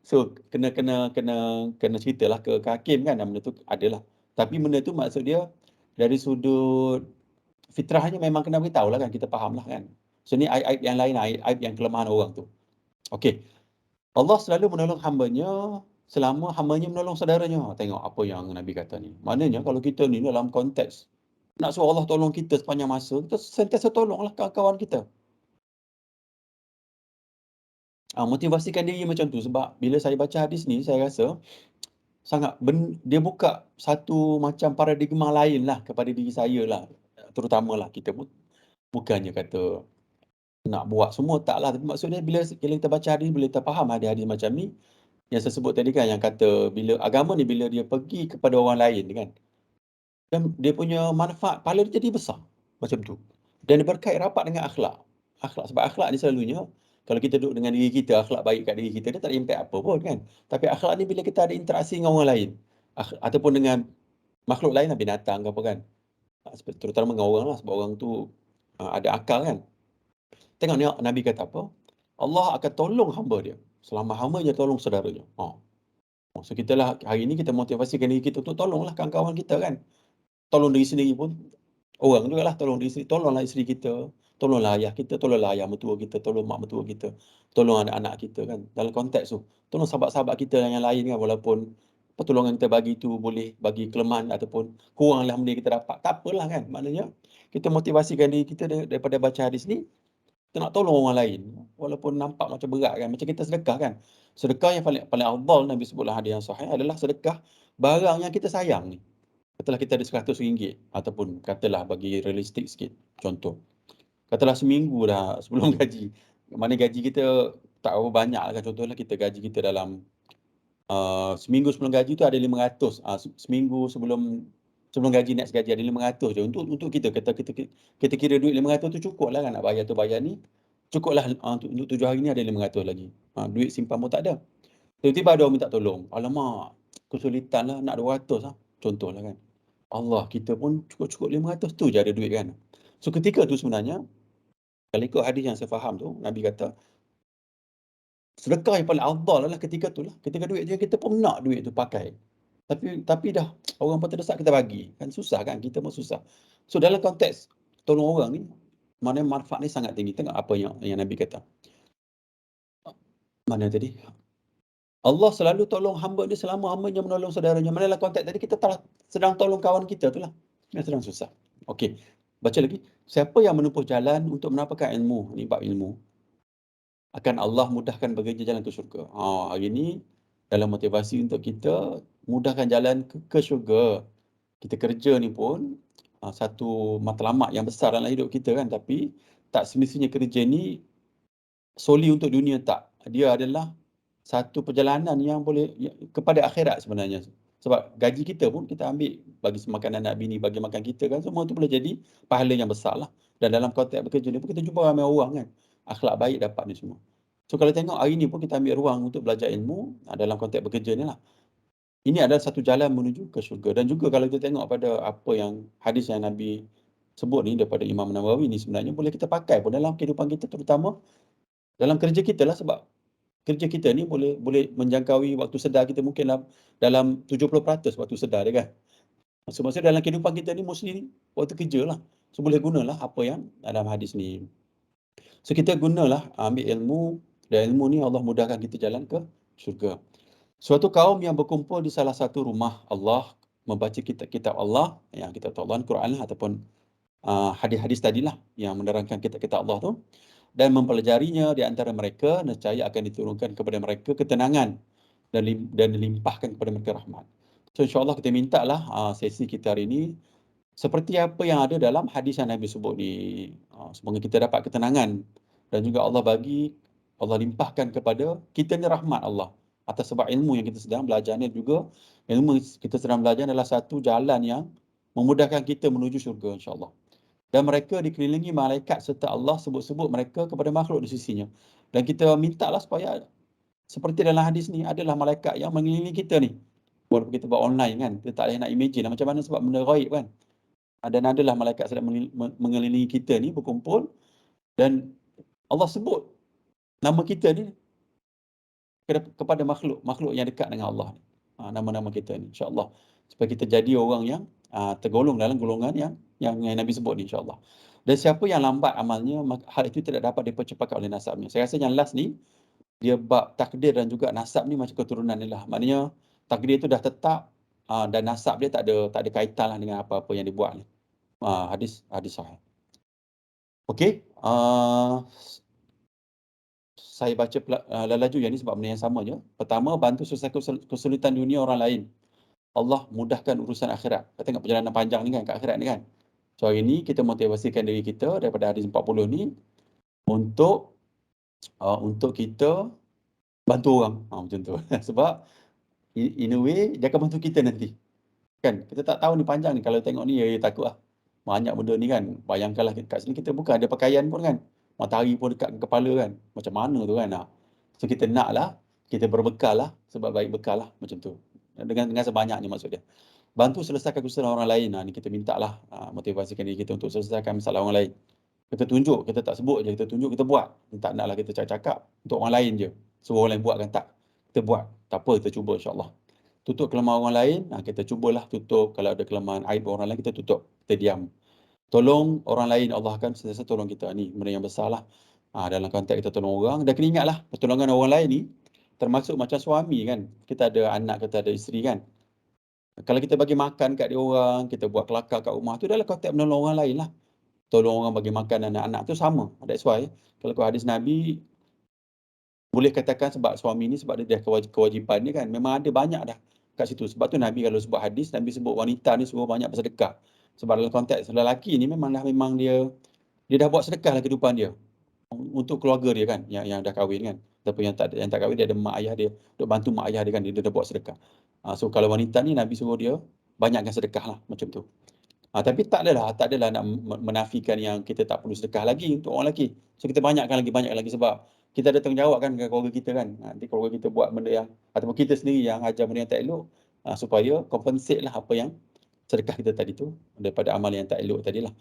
So kena ceritalah ke hakim kan, benda tu adalah. Tapi benda tu maksud dia dari sudut fitrahnya memang kena beritahu lah kan, kita faham lah kan. So ni aib yang lain, aib yang kelemahan orang tu. Okey. Allah selalu menolong hambanya selama hambanya menolong saudaranya. Tengok apa yang Nabi kata ni. Maknanya kalau kita ni dalam konteks nak suruh Allah tolong kita sepanjang masa, kita sentiasa tolonglah kawan-kawan kita. Motivasikan diri macam tu. Sebab bila saya baca hadis ni, saya rasa sangat dia buka satu macam paradigma lain lah kepada diri saya lah. Terutamalah kita bukannya kata nak buat semua, taklah. Tapi maksudnya bila kita baca hadis, bila kita faham hadis-hadis macam ni, yang saya sebut tadi kan, yang kata bila agama ni bila dia pergi kepada orang lain kan, dan dia punya manfaat pahala dia jadi besar macam tu, dan dia berkait rapat dengan akhlak. Sebab akhlak ni selalunya kalau kita duduk dengan diri kita, akhlak baik kat diri kita, dia tak ada impact apa pun kan. Tapi akhlak ni bila kita ada interaksi dengan orang lain, ataupun dengan makhluk lain lah, binatang ke apa kan, terutama dengan orang lah, sebab orang tu ada akal kan. Tengok ni Nabi kata apa, Allah akan tolong hamba dia selama hambanya tolong saudaranya. So kita lah hari ni kita motivasikan diri kita untuk tolonglah kawan-kawan kita kan. Tolong diri sendiri pun orang juga lah, tolong diri sendiri, tolonglah isteri kita, tolonglah ayah kita, tolonglah ayah mertua kita, tolong mak mertua kita, tolong anak-anak kita kan. Dalam konteks tu, tolong sahabat-sahabat kita yang lain kan, walaupun pertolongan kita bagi tu boleh bagi kelemahan ataupun kuranglah benda kita dapat, tak apalah kan. Maknanya kita motivasikan diri kita daripada baca hadis ni, Kita nak tolong orang lain. Walaupun nampak macam berat kan. Macam kita sedekah kan. Sedekah yang paling afdal Nabi sebutlah hadis yang sahih adalah sedekah barang yang kita sayang ni. Katalah kita ada RM100 ataupun katalah bagi realistik sikit. Contoh. Katalah seminggu dah sebelum gaji. Mana gaji kita tak berapa banyak lah kan. Contohnya kita gaji kita dalam seminggu sebelum gaji tu ada 500. Seminggu sebelum gaji, next gaji ada 500 je. Untuk kita kita kira duit 500 tu cukup lah kan nak bayar tu bayar ni. Cukup lah untuk 7 hari ni ada 500 lagi. Duit simpan pun tak ada. Tiba-tiba ada orang minta tolong. Alamak, kesulitan lah nak 200 lah. Contoh lah kan. Allah, kita pun cukup-cukup 500 tu je ada duit kan. So ketika tu sebenarnya, kalau ikut hadis yang saya faham tu, Nabi kata, sedekah yang paling afdal adalah ketika tu lah. Ketika duit je kita pun nak duit tu pakai. Tapi dah orang pun terdesak kita bagi. Kan susah kan, kita pun susah. So dalam konteks tolong orang ni, mana manfaat ni sangat tinggi. Tengok apa yang Nabi kata. Mana tadi? Allah selalu tolong hamba ni selama hambanya menolong saudaranya. Mana dalam konteks tadi kita sedang tolong kawan kita tu lah. Yang sedang susah. Okey. Baca lagi. Siapa yang menempuh jalan untuk mendapatkan ilmu, ni bab ilmu, akan Allah mudahkan baginya jalan ke syurga. Hari ni dalam motivasi untuk kita mudahkan jalan ke syurga. Kita kerja ni pun satu matlamat yang besar dalam hidup kita kan, tapi tak semestinya kerja ni solely untuk dunia, tak. Dia adalah satu perjalanan yang boleh kepada akhirat sebenarnya. Sebab gaji kita pun kita ambil bagi makan anak bini, bagi makan kita kan, semua tu boleh jadi pahala yang besar lah. Dan dalam konteks bekerja ni pun kita jumpa ramai orang kan, akhlak baik dapat ni semua. So kalau tengok hari ni pun kita ambil ruang untuk belajar ilmu dalam konteks bekerja ni lah. Ini adalah satu jalan menuju ke syurga. Dan juga kalau kita tengok pada apa yang hadis yang Nabi sebut ni daripada Imam Nawawi ni, sebenarnya boleh kita pakai pun dalam kehidupan kita, terutama dalam kerja kita lah. Sebab kerja kita ni boleh menjangkaui waktu sedar kita mungkin dalam 70% waktu sedar dia kan. So maksudnya dalam kehidupan kita ni mostly waktu kerja lah. So boleh gunalah apa yang dalam hadis ni. So kita gunalah ambil ilmu, dan ilmu ni Allah mudahkan kita jalan ke syurga. Suatu kaum yang berkumpul di salah satu rumah Allah, membaca kitab Allah, yang kita tahu Allah, Quran lah, ataupun hadis-hadis tadilah yang menerangkan kitab-kitab Allah tu, dan mempelajarinya di antara mereka, nescaya akan diturunkan kepada mereka ketenangan dan dilimpahkan kepada mereka rahmat. So insya-Allah kita mintalah sesi kita hari ini seperti apa yang ada dalam hadis yang Nabi sebut ni. Semoga kita dapat ketenangan, dan juga Allah limpahkan kepada kita ni rahmat Allah. Atas sebab ilmu yang kita sedang belajar ni, juga ilmu kita sedang belajar adalah satu jalan yang memudahkan kita menuju syurga insya-Allah. Dan mereka dikelilingi malaikat serta Allah sebut-sebut mereka kepada makhluk di sisinya. Dan kita mintalah supaya seperti dalam hadis ni, adalah malaikat yang mengelilingi kita ni. Walaupun kita buat online kan, kita tak boleh nak imagine lah macam mana, sebab benda gaib kan. Dan adalah malaikat sedang mengelilingi kita ni, berkumpul, dan Allah sebut nama kita ni kepada makhluk yang dekat dengan Allah ni. Nama-nama kita ni insya-Allah, supaya kita jadi orang yang tergolong dalam golongan yang Nabi sebut ni insya-Allah. Dan siapa yang lambat amalnya, hal itu tidak dapat dipercepatkan oleh nasabnya. Saya rasa yang last ni, dia bab takdir dan juga nasab ni macam keturunan ni lah. Maknanya takdir tu dah tetap, dan nasab dia tak ada kaitan lah dengan apa-apa yang dibuat ni. Hadis sahih. Okey, saya baca laju yang ni sebab benda yang sama je. Pertama, bantu selesaikan kesulitan dunia orang lain, Allah mudahkan urusan akhirat. Kita tengok perjalanan panjang ni kan, kat akhirat ni kan. So hari ni kita motivasikan diri kita daripada hadis 40 ni untuk kita bantu orang, macam tu. Sebab in a way dia akan bantu kita nanti. Kan kita tak tahu ni, panjang ni, kalau tengok ni takutlah. Banyak benda ni kan. Bayangkanlah kat sini kita bukan ada pakaian pun kan. Matahari pun dekat kepala kan. Macam mana tu kan. So kita naklah, kita berbekal lah, sebab baik bekal lah, macam tu. Dengan sebanyaknya maksud dia. Bantu selesaikan urusan orang lain. Ni kita mintalah motivasikan diri kita untuk selesaikan masalah orang lain. Kita tunjuk, kita tak sebut je, kita tunjuk, kita buat. Tak naklah kita cakap untuk orang lain je. Suruh orang lain buat kan, tak. Kita buat. Tak apa, kita cuba insya-Allah. Tutup kelemahan orang lain, kita cubalah tutup. Kalau ada kelemahan aib orang lain, kita tutup. Kita diam. Tolong orang lain, Allah akan sentiasa tolong kita. Ni benda yang besar lah. Dalam konteks kita tolong orang. Dan kena ingatlah, pertolongan orang lain ni termasuk macam suami kan. Kita ada anak, kita ada isteri kan. Kalau kita bagi makan kat dia orang, kita buat kelakar kat rumah, tu adalah konteks menolong orang lain lah. tolong orang bagi makan anak-anak tu sama. That's why kalau hadis Nabi boleh katakan sebab suami ni sebab dia dah kewajipan dia kan. Memang ada banyak dah kat situ. Sebab tu Nabi kalau sebut hadis, Nabi sebut wanita ni suruh banyak bersedekah. Sebab dalam konteks lelaki ni memang dia dah buat sedekah lah kehidupan dia untuk keluarga dia kan, yang dah kahwin kan. Ataupun yang tak kahwin, dia ada mak ayah dia, duk bantu mak ayah dia kan, dia dah buat sedekah. So kalau wanita ni Nabi suruh dia banyakkan sedekah lah macam tu. Tapi tak adalah nak menafikan yang kita tak perlu sedekah lagi untuk orang lelaki. So kita banyak lagi sebab kita ada tanggungjawab kan dengan keluarga kita kan. Nanti keluarga kita buat benda yang, ataupun kita sendiri yang ajar benda yang tak elok, supaya compensate lah apa yang sedekah kita tadi tu daripada amal yang tak elok tadi lah.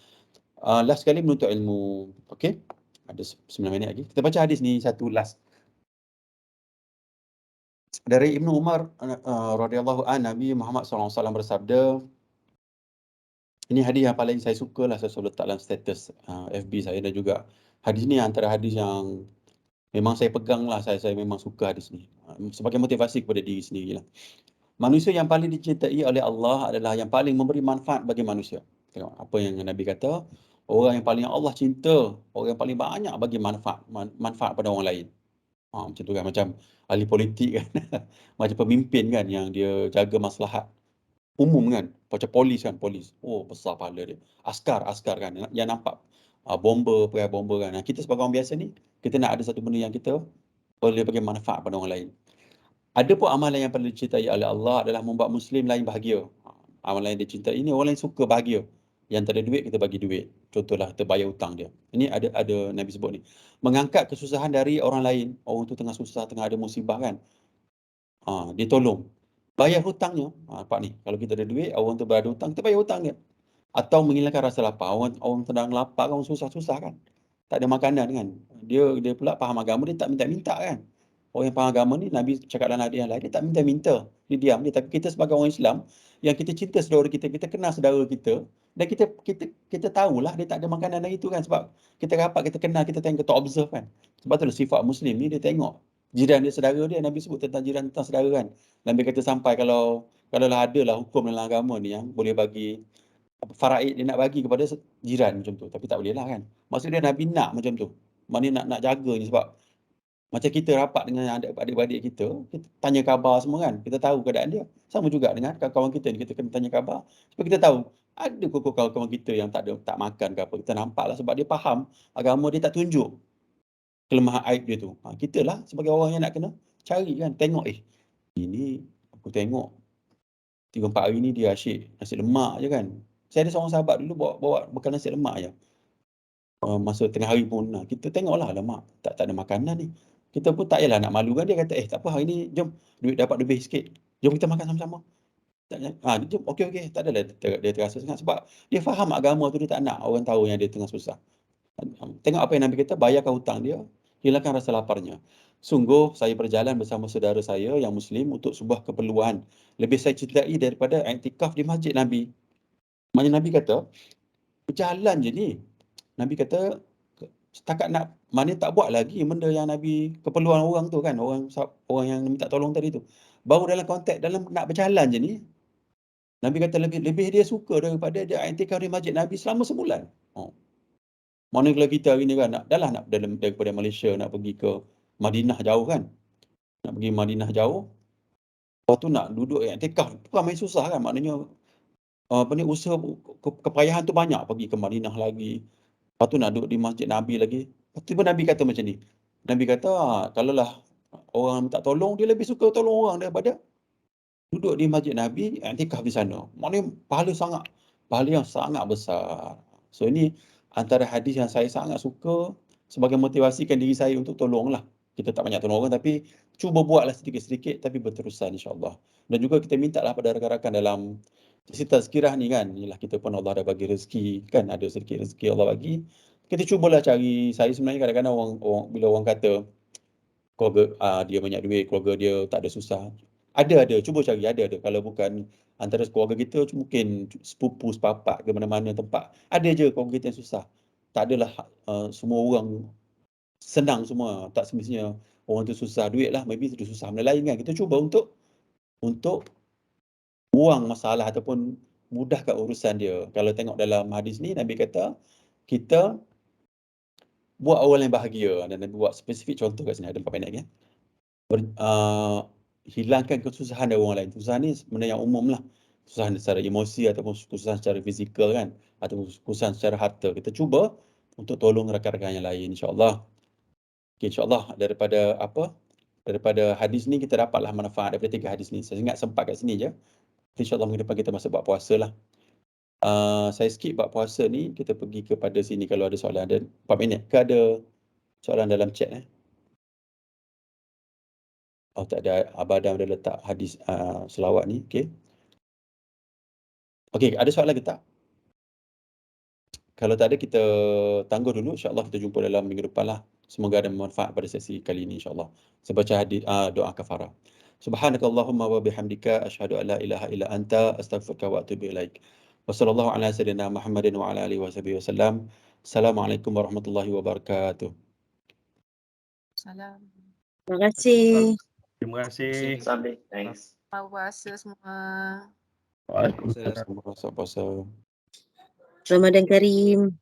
Last sekali menuntut ilmu. Okay, ada 9 minit lagi. Kita baca hadis ni satu last. Dari Ibnu Umar radhiyallahu an, Nabi Muhammad SAW bersabda, ini hadis yang paling saya suka lah, saya selalu letak dalam status FB saya, dan juga hadis ni antara hadis yang memang saya pegang lah, saya memang suka hadis ni. Sebagai motivasi kepada diri sendiri lah. Manusia yang paling dicintai oleh Allah adalah yang paling memberi manfaat bagi manusia. Tengok apa yang Nabi kata, orang yang paling Allah cinta, orang yang paling banyak bagi manfaat pada orang lain. Macam tu kan, macam ahli politik kan, macam pemimpin kan yang dia jaga maslahat umum kan, macam polis kan, polis. Oh, besar pahala dia. Askar kan, yang nampak pegawai bomba kan. Kita sebagai orang biasa ni, kita nak ada satu benda yang kita boleh bagi manfaat pada orang lain. Ada pun amalan yang paling dicintai oleh Allah adalah membuat Muslim lain bahagia. Amalan yang dicintai ini, orang lain suka bahagia. Yang tak ada duit, kita bagi duit. Contohlah, kita bayar hutang dia. Ini ada Nabi sebut ni. Mengangkat kesusahan dari orang lain. Orang tu tengah susah, tengah ada musibah kan. Dia tolong. Bayar hutangnya. Nampak ni, kalau kita ada duit, orang tu berada hutang, kita bayar hutang dia. Atau menghilangkan rasa lapar. Orang sedang lapar kan, orang susah-susah kan. Tak ada makanan kan. Dia pula faham agama, dia tak minta-minta kan. Orang yang faham agama ni, Nabi cakap dalam hadis yang lain, dia tak minta-minta. Dia diam dia. Tapi kita sebagai orang Islam, yang kita cinta saudara kita kenal saudara kita, dan kita tahulah dia tak ada makanan hari tu kan. Sebab kita rapat, kita kenal, kita tengok, kita observe kan. Sebab tu lah sifat Muslim ni, dia tengok jiran dia, saudara dia. Nabi sebut tentang jiran, tentang saudara kan. Nabi kata sampai kalau lah ada lah hukum dalam agama ni yang boleh bagi faraid, dia nak bagi kepada jiran macam tu. Tapi tak boleh lah kan. Maksud dia Nabi nak macam tu. Maknanya nak jaga ni, sebab macam kita rapat dengan adik-adik kita tanya khabar semua kan. Kita tahu keadaan dia. Sama juga dengan kawan kita ni, kita kena tanya khabar. Supaya kita tahu, ada kawan kita yang tak makan ke apa. Kita nampak lah, sebab dia faham agama dia tak tunjuk kelemahan aib dia tu. Kita lah sebagai orang yang nak kena cari kan. Tengok, ini aku tengok 3-4 hari ni dia asyik nasi lemak je kan. Saya ada seorang sahabat dulu bawa bekal nasi lemak je. Masa tengah hari pun, kita tengoklah, lemak, tak ada makanan ni. Kita pun tak payahlah nak malu kan. Dia kata, tak apa, hari ni jom, duit dapat lebih sikit. Jom kita makan sama-sama. Jom, okey, tak adalah dia terasa sangat. Sebab dia faham agama tu, dia tak nak orang tahu yang dia tengah susah. Tengok apa yang Nabi kata, bayarkan hutang dia, hilangkan rasa laparnya. Sungguh saya berjalan bersama saudara saya yang Muslim untuk sebuah keperluan. Lebih saya cintai daripada iktikaf di masjid Nabi. Maknanya Nabi kata, berjalan je ni. Nabi kata, setakat nak, mana tak buat lagi benda yang Nabi, keperluan orang tu kan, orang yang minta tolong tadi tu. Baru dalam konteks, dalam nak berjalan je ni, Nabi kata lebih dia suka daripada dia iktikaf di masjid Nabi selama sebulan. Mana kalau kita hari ni kan, nak daripada Malaysia nak pergi ke Madinah jauh kan. Nak pergi Madinah jauh, lepas tu nak duduk iktikaf, tu ramai susah kan. Maknanya usaha kepayahan tu banyak, pergi ke Madinah lagi. Lepas tu nak duduk di masjid Nabi lagi. Lepas tu Nabi kata macam ni. Nabi kata, kalaulah orang minta tolong, dia lebih suka tolong orang daripada duduk di masjid Nabi, iktikaf di sana. Maknanya pahala yang sangat besar. So ini antara hadis yang saya sangat suka sebagai motivasikan diri saya untuk tolonglah. Kita tak banyak tolong orang, tapi cuba buatlah sedikit-sedikit, tapi berterusan insya-Allah. Dan juga kita mintalah pada rakan-rakan dalam tazkirah ni kan. Inilah kita pun Allah dah bagi rezeki kan, ada sedikit rezeki Allah bagi. Kita cubalah cari. Saya sebenarnya kadang-kadang orang bila orang kata keluarga dia banyak duit, keluarga dia tak ada susah. Ada, cuba cari, ada. Kalau bukan antara keluarga kita, mungkin sepupu, sepapak ke mana-mana tempat. Ada je keluarga kita yang susah. Tak adalah semua orang senang semua. Tak semestinya orang tu susah duit lah. Maybe dia susah benda lain kan. Kita cuba untuk buang masalah ataupun mudahkan urusan dia. Kalau tengok dalam hadis ni, Nabi kata, kita buat orang yang bahagia, dan Nabi buat spesifik contoh kat sini, ada 4 minit kan. Hilangkan kesusahan dari orang lain. Kesusahan ni benda yang umum lah. Kesusahan secara emosi ataupun kesusahan secara fizikal kan, atau kesusahan secara harta. Kita cuba untuk tolong rakan-rakan yang lain, insyaAllah. Okay, insyaAllah daripada hadis ni kita dapatlah manfaat daripada 3 hadis ni. Saya ingat sempat kat sini je. InsyaAllah minggu depan kita masuk bab puasa lah. Saya skip bab puasa ni, kita pergi kepada sini kalau ada soalan. Ada 4 minit ke ada soalan dalam chat Oh, tak ada. Abang Adam dah letak hadis selawat ni. Okey. Okey, ada soalan ke tak? Kalau tak ada, kita tangguh dulu. InsyaAllah kita jumpa dalam minggu depan lah. Semoga ada manfaat pada sesi kali ini, insyaAllah. Saya baca hadis, doa kafarah. Subhanakallahumma wa bihamdika asyhadu an la ilaha illa anta astaghfiruka wa atubu ilaik. Wa sallallahu ala sayyidina Muhammadin wa ala alihi wasallam. Assalamualaikum warahmatullahi wabarakatuh. Salam. Terima kasih. Terima kasih. Thanks. Selamat puasa semua. Waalaikumsalam. Puasa. Ramadan Karim.